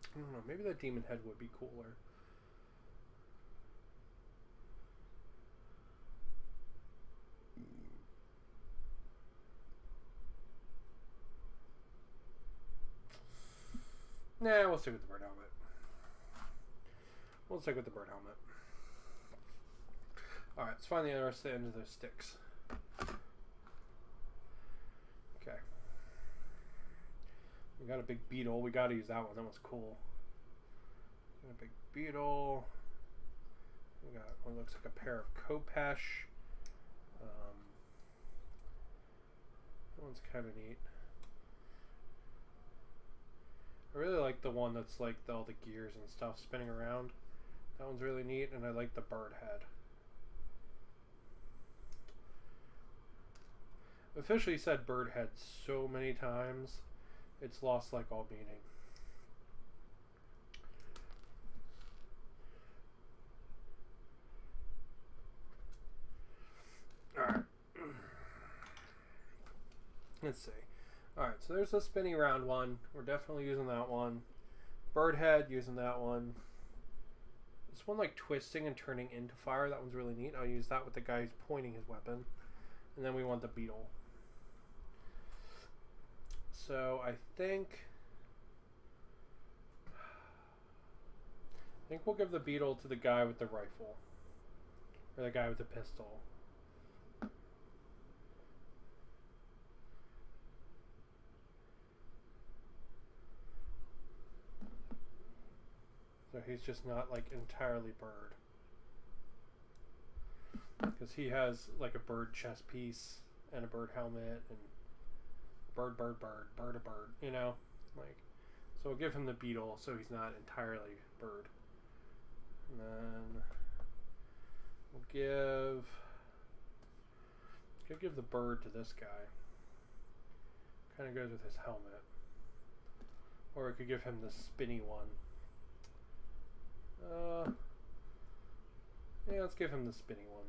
I don't know, maybe that demon head would be cooler. Nah, we'll stick with the bird helmet. We'll stick with the bird helmet. Alright, let's find the rest of the end of those sticks. Okay. We got a big beetle. We gotta use that one. That was cool. Got a big beetle. We got what looks like a pair of Kopesh. That one's kind of neat. I really like the one that's like all the gears and stuff spinning around. That one's really neat, and I like the bird head. I've officially said bird head so many times, it's lost like all meaning. Alright. Let's see. Alright, so there's the spinning around one. We're definitely using that one. Bird head, using that one. This one like twisting and turning into fire. That one's really neat. I'll use that with the guy who's pointing his weapon. And then we want the beetle. So I think we'll give the beetle to the guy with the rifle. Or the guy with the pistol. So he's just not like entirely bird. Because he has like a bird chest piece and a bird helmet and bird, you know? Like, so we'll give him the beetle so he's not entirely bird. And then we'll give the bird to this guy. Kind of goes with his helmet. Or we could give him the spinny one. Yeah, let's give him the spinny one.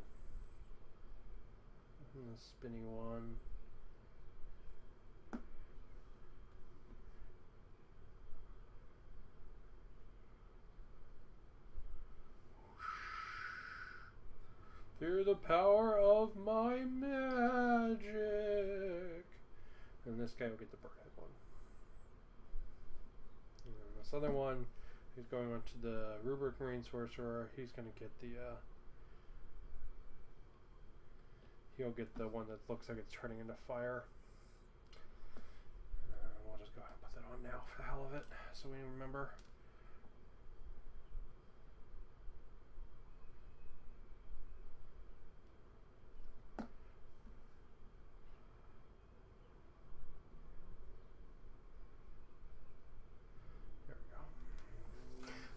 The spinny one. Through the power of my magic. And this guy will get the birdhead one. And then this other one, he's going on to the Rubric Marines Sorcerer. He's going to get the he'll get the one that looks like it's turning into fire. We'll just go ahead and put that on now for the hell of it, so we remember. There we go.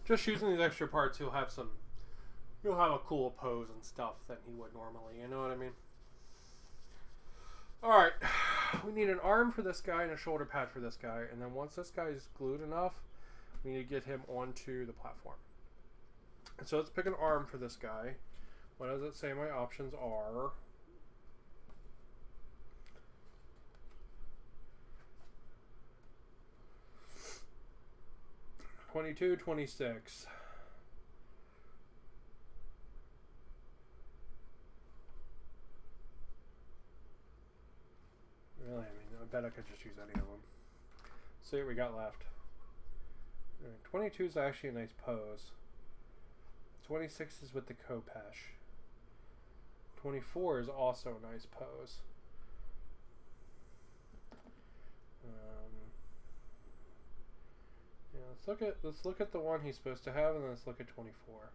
Just using these extra parts, he'll have a cool pose and stuff than he would normally, you know what I mean? Alright, we need an arm for this guy and a shoulder pad for this guy, and then once this guy is glued enough, we need to get him onto the platform. And so let's pick an arm for this guy. What does it say my options are? $22, $26. Really, I mean, I bet I could just use any of them. See what we got left. 22 is actually a nice pose. 26 is with the Khopesh. 24 is also a nice pose. Yeah, let's look at the one he's supposed to have, and then let's look at 24.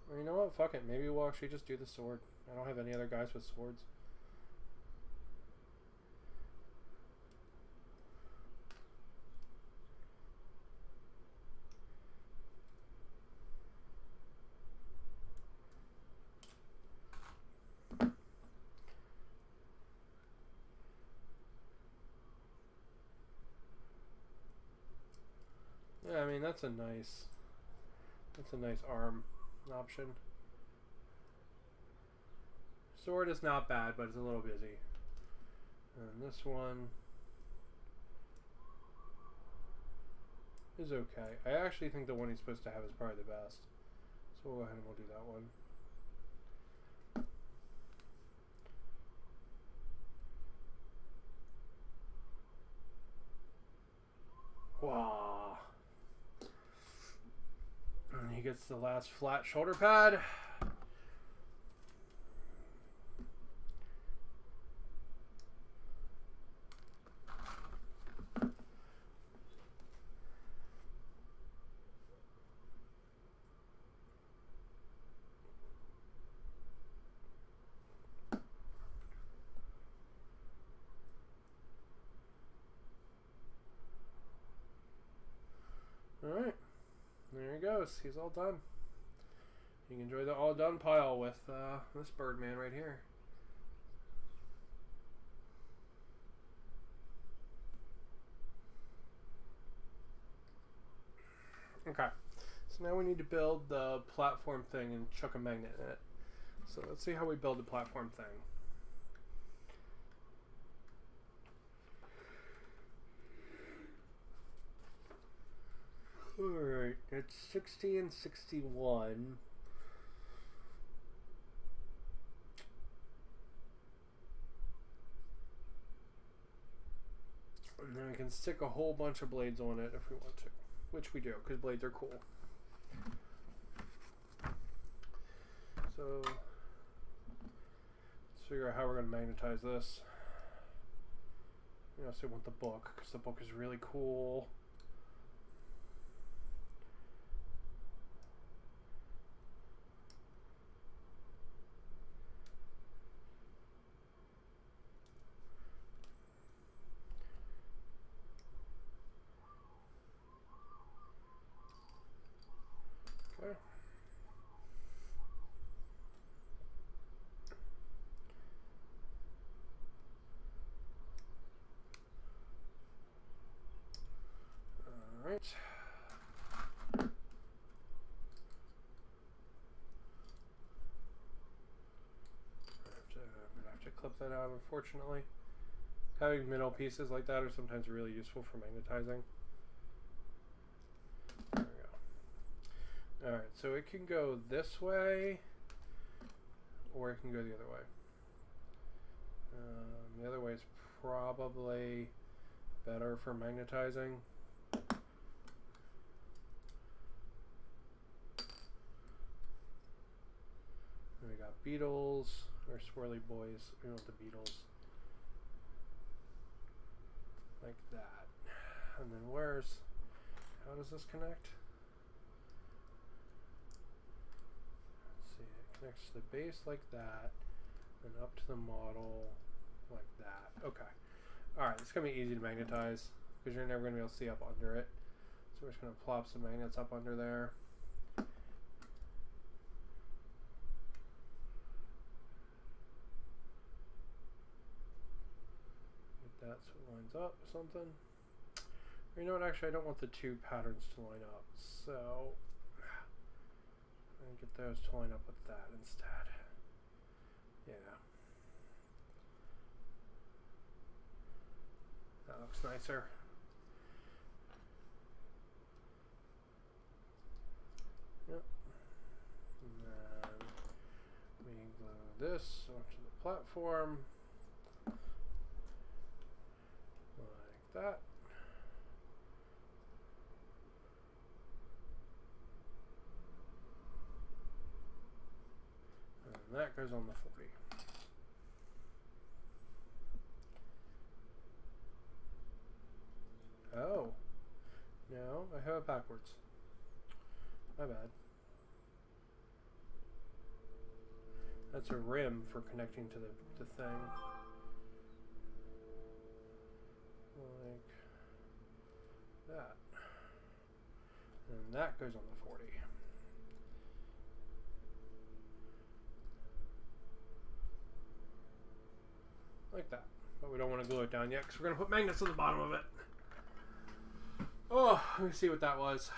Well, you know what? Fuck it. Maybe we'll actually just do the sword. I don't have any other guys with swords. Yeah, I mean that's a nice arm option. Sword is not bad, but it's a little busy. And this one is okay. I actually think the one he's supposed to have is probably the best. So we'll go ahead and we'll do that one. Wow. And he gets the last flat shoulder pad. Alright, there he goes. He's all done. You can enjoy the all done pile with this Birdman right here. Okay, so now we need to build the platform thing and chuck a magnet in it. So let's see how we build the platform thing. Alright, it's 60 and 61. And then we can stick a whole bunch of blades on it if we want to, which we do because blades are cool. So let's figure out how we're going to magnetize this. You know, so we want the book because the book is really cool. Okay. All right. I'm gonna have to clip that out, unfortunately. Having middle pieces like that are sometimes really useful for magnetizing. There we go. Alright, so it can go this way, or it can go the other way. The other way is probably better for magnetizing. And we got beetles, or swirly boys. We want the beetles. Like that. And then how does this connect? Let's see, it connects to the base like that, and up to the model like that. Okay. Alright, it's going to be easy to magnetize, because you're never going to be able to see up under it. So we're just going to plop some magnets up under there. Get that so it lines up with something. Or you know what, actually I don't want the two patterns to line up, so I'm going to get those to line up with that instead. Yeah. That looks nicer. Yep. And then we glue this onto the platform. Like that. And that goes on the 40. Oh. No, I have it backwards. My bad. That's a rim for connecting to the thing. Like that. And that goes on the 40. Like that. But we don't want to glue it down yet because we're going to put magnets on the bottom of it. Oh, let me see what that was.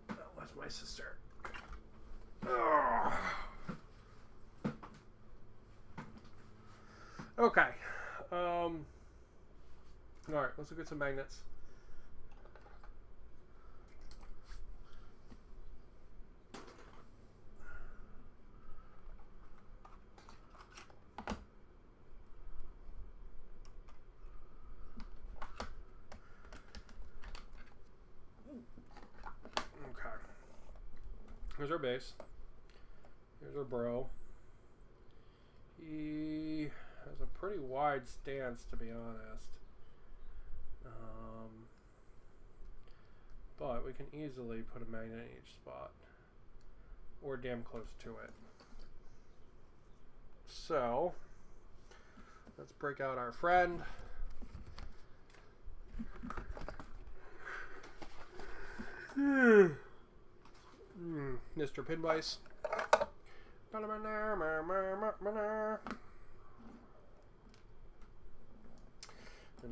That was my sister. Oh. Okay. Alright, let's look at some magnets. Here's our base. Here's our bro. He has a pretty wide stance, to be honest. But we can easily put a magnet in each spot. Or damn close to it. So, let's break out our friend. Mr. Pinwise. And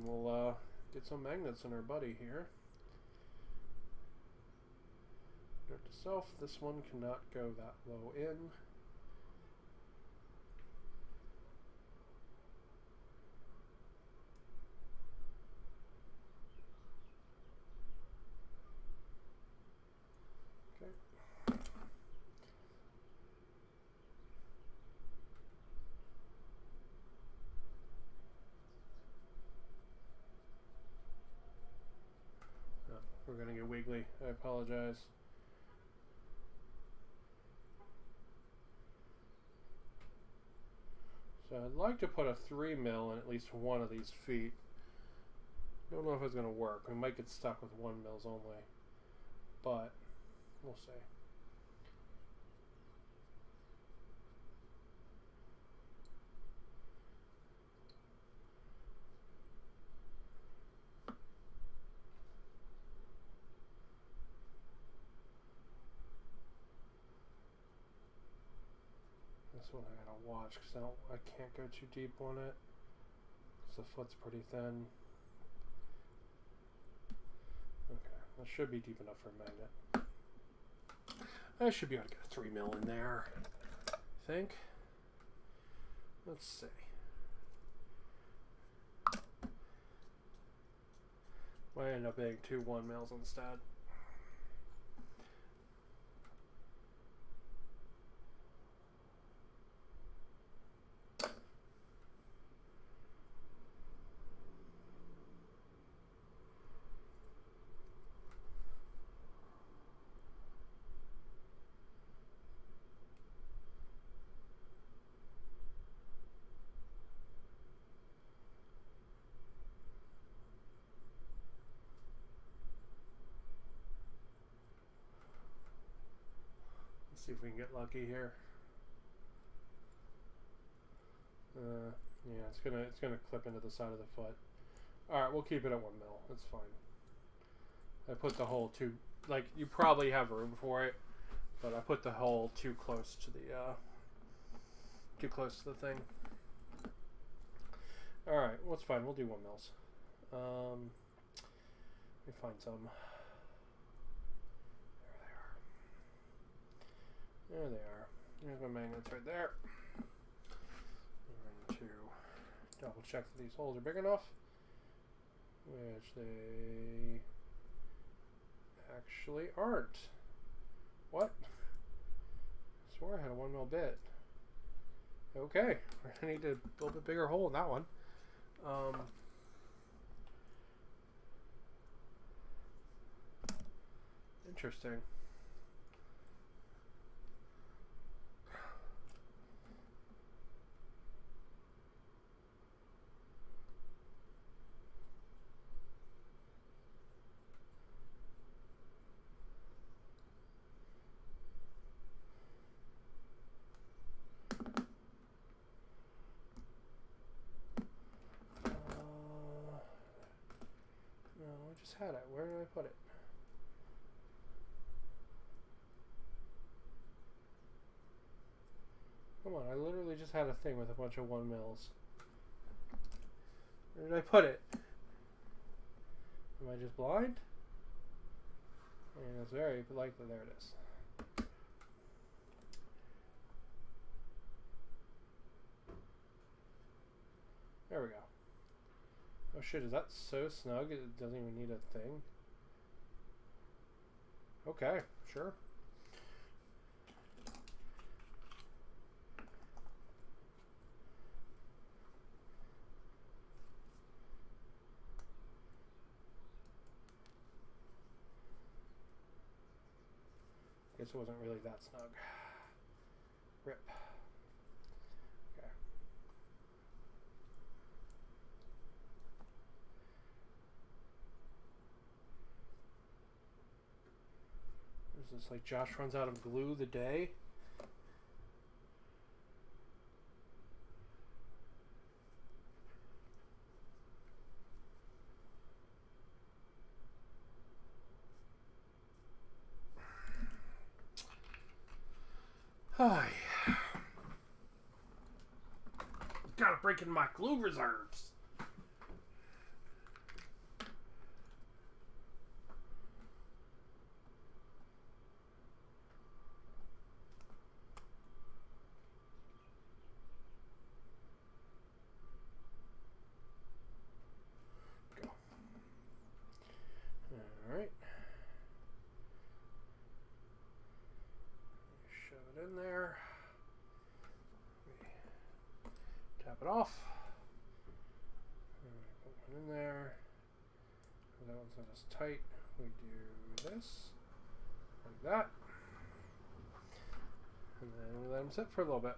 we'll get some magnets on our buddy here. Note to self, this one cannot go that low in. you, Wiggly. I apologize. So I'd like to put a 3 mil in at least one of these feet. Don't know if it's going to work. We might get stuck with 1 mils only. But we'll see. This one I gotta watch because I can't go too deep on it because the foot's pretty thin. Okay, that should be deep enough for a magnet. I should be able to get a 3 mil in there, I think. Let's see. Might end up being 2 1 mils instead. See if we can get lucky here. Yeah, it's gonna clip into the side of the foot. All right, we'll keep it at 1 mil. That's fine. I put the hole too, like, you probably have room for it, but I put the hole too close to the thing. All right, well, it's fine. We'll do 1 mils. Let me find some. There they are. There's my magnets right there. I'm going to double check that these holes are big enough, which they actually aren't. What? I swore I had a 1 mil bit. Okay, I need to build a bigger hole in that one. Interesting. Had it. Where did I put it? Come on, I literally just had a thing with a bunch of 1 mils. Where did I put it? Am I just blind? I mean, it's very likely. There it is. There we go. Oh shit, is that so snug it doesn't even need a thing? Okay, sure. Guess it wasn't really that snug. Rip. Okay. Is this like Josh runs out of glue the day? Hi. Gotta break in my glue reserves. In there, tap it off. like that. And then we let them sit for a little bit.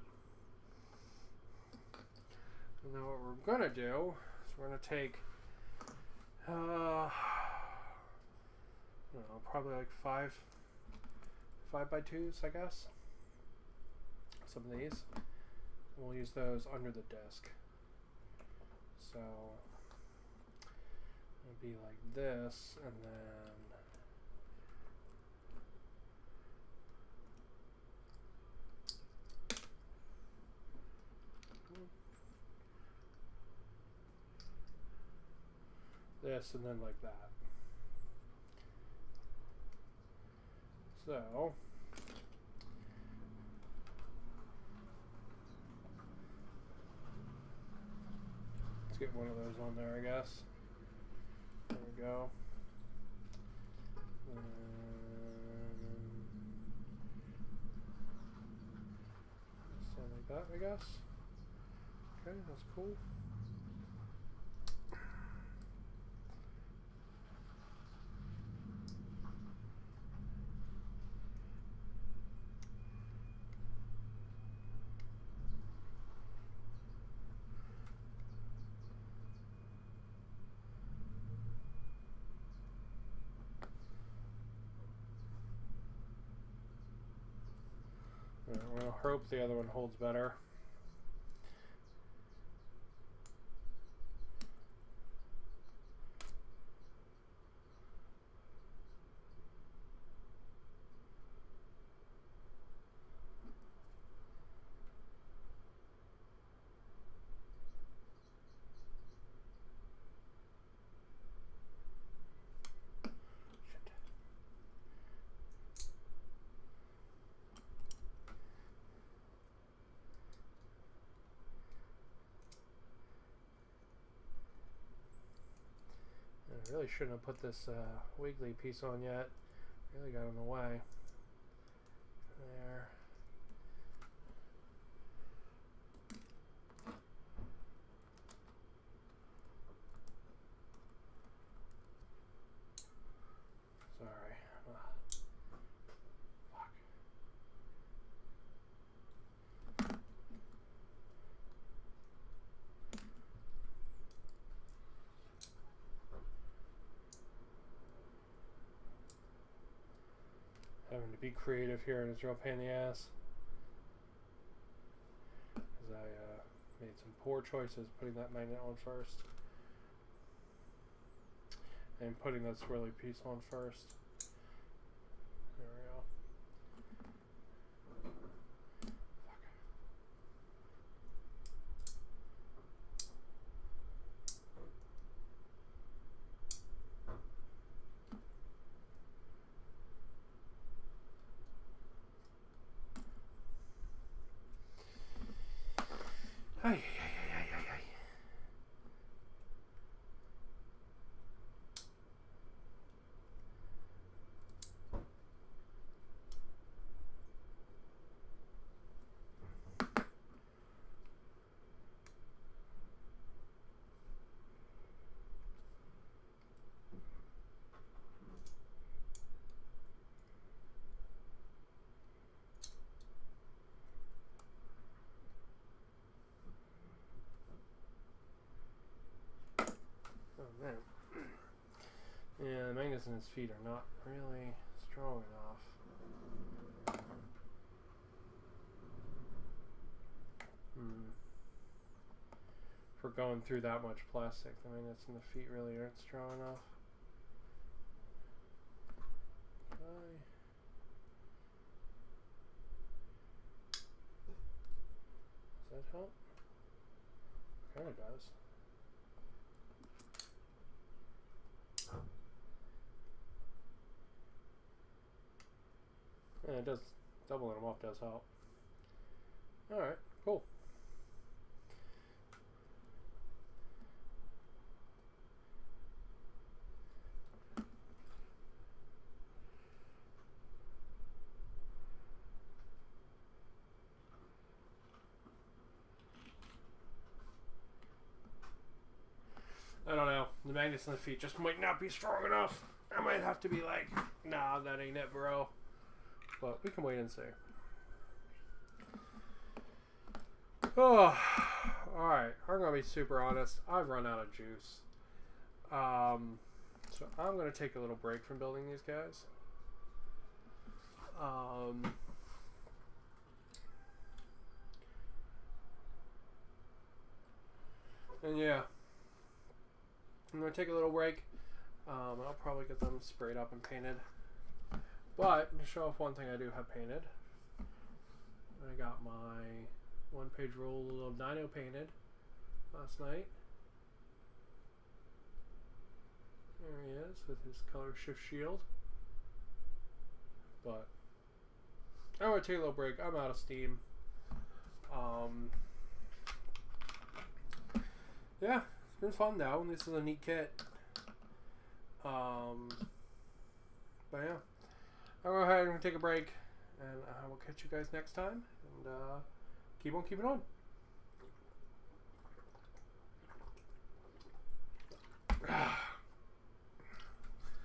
And then what we're going to do is we're going to take, I don't know, probably like 5x2s, I guess. Some of these. We'll use those under the disc. So it'll be like this, and then this, and then like that. So let's get one of those on there, I guess. There we go. Something like that, I guess. Okay, that's cool. We're going to hope the other one holds better. I really shouldn't have put this wiggly piece on yet. Really got in the way. There. Sorry. Fuck. Having to be creative here, and it's a real pain in the ass. Because I made some poor choices putting that magnet on first. And putting that swirly piece on first. There we go. Ay, ay, ay, ay, ay, ay. Oh man. Yeah, the magnets in his feet are not really strong enough. For going through that much plastic, the magnets in the feet really aren't strong enough. Does that help? Kind of does. Yeah, it does. Doubling them off does help. Alright, cool. I don't know. The magnets in the feet just might not be strong enough. I might have to be like, nah, that ain't it, bro. But we can wait and see. Oh, alright. I'm going to be super honest. I've run out of juice. So I'm going to take a little break from building these guys. And yeah, I'm going to take a little break. I'll probably get them sprayed up and painted. But to show off one thing I do have painted, I got my one-page roll of Dino painted last night. There he is with his color shift shield. But I'm going to take a little break. I'm out of steam. Yeah, it's been fun though. This is a neat kit. But yeah, I'll go ahead and take a break, and I will catch you guys next time. And keep on keeping on.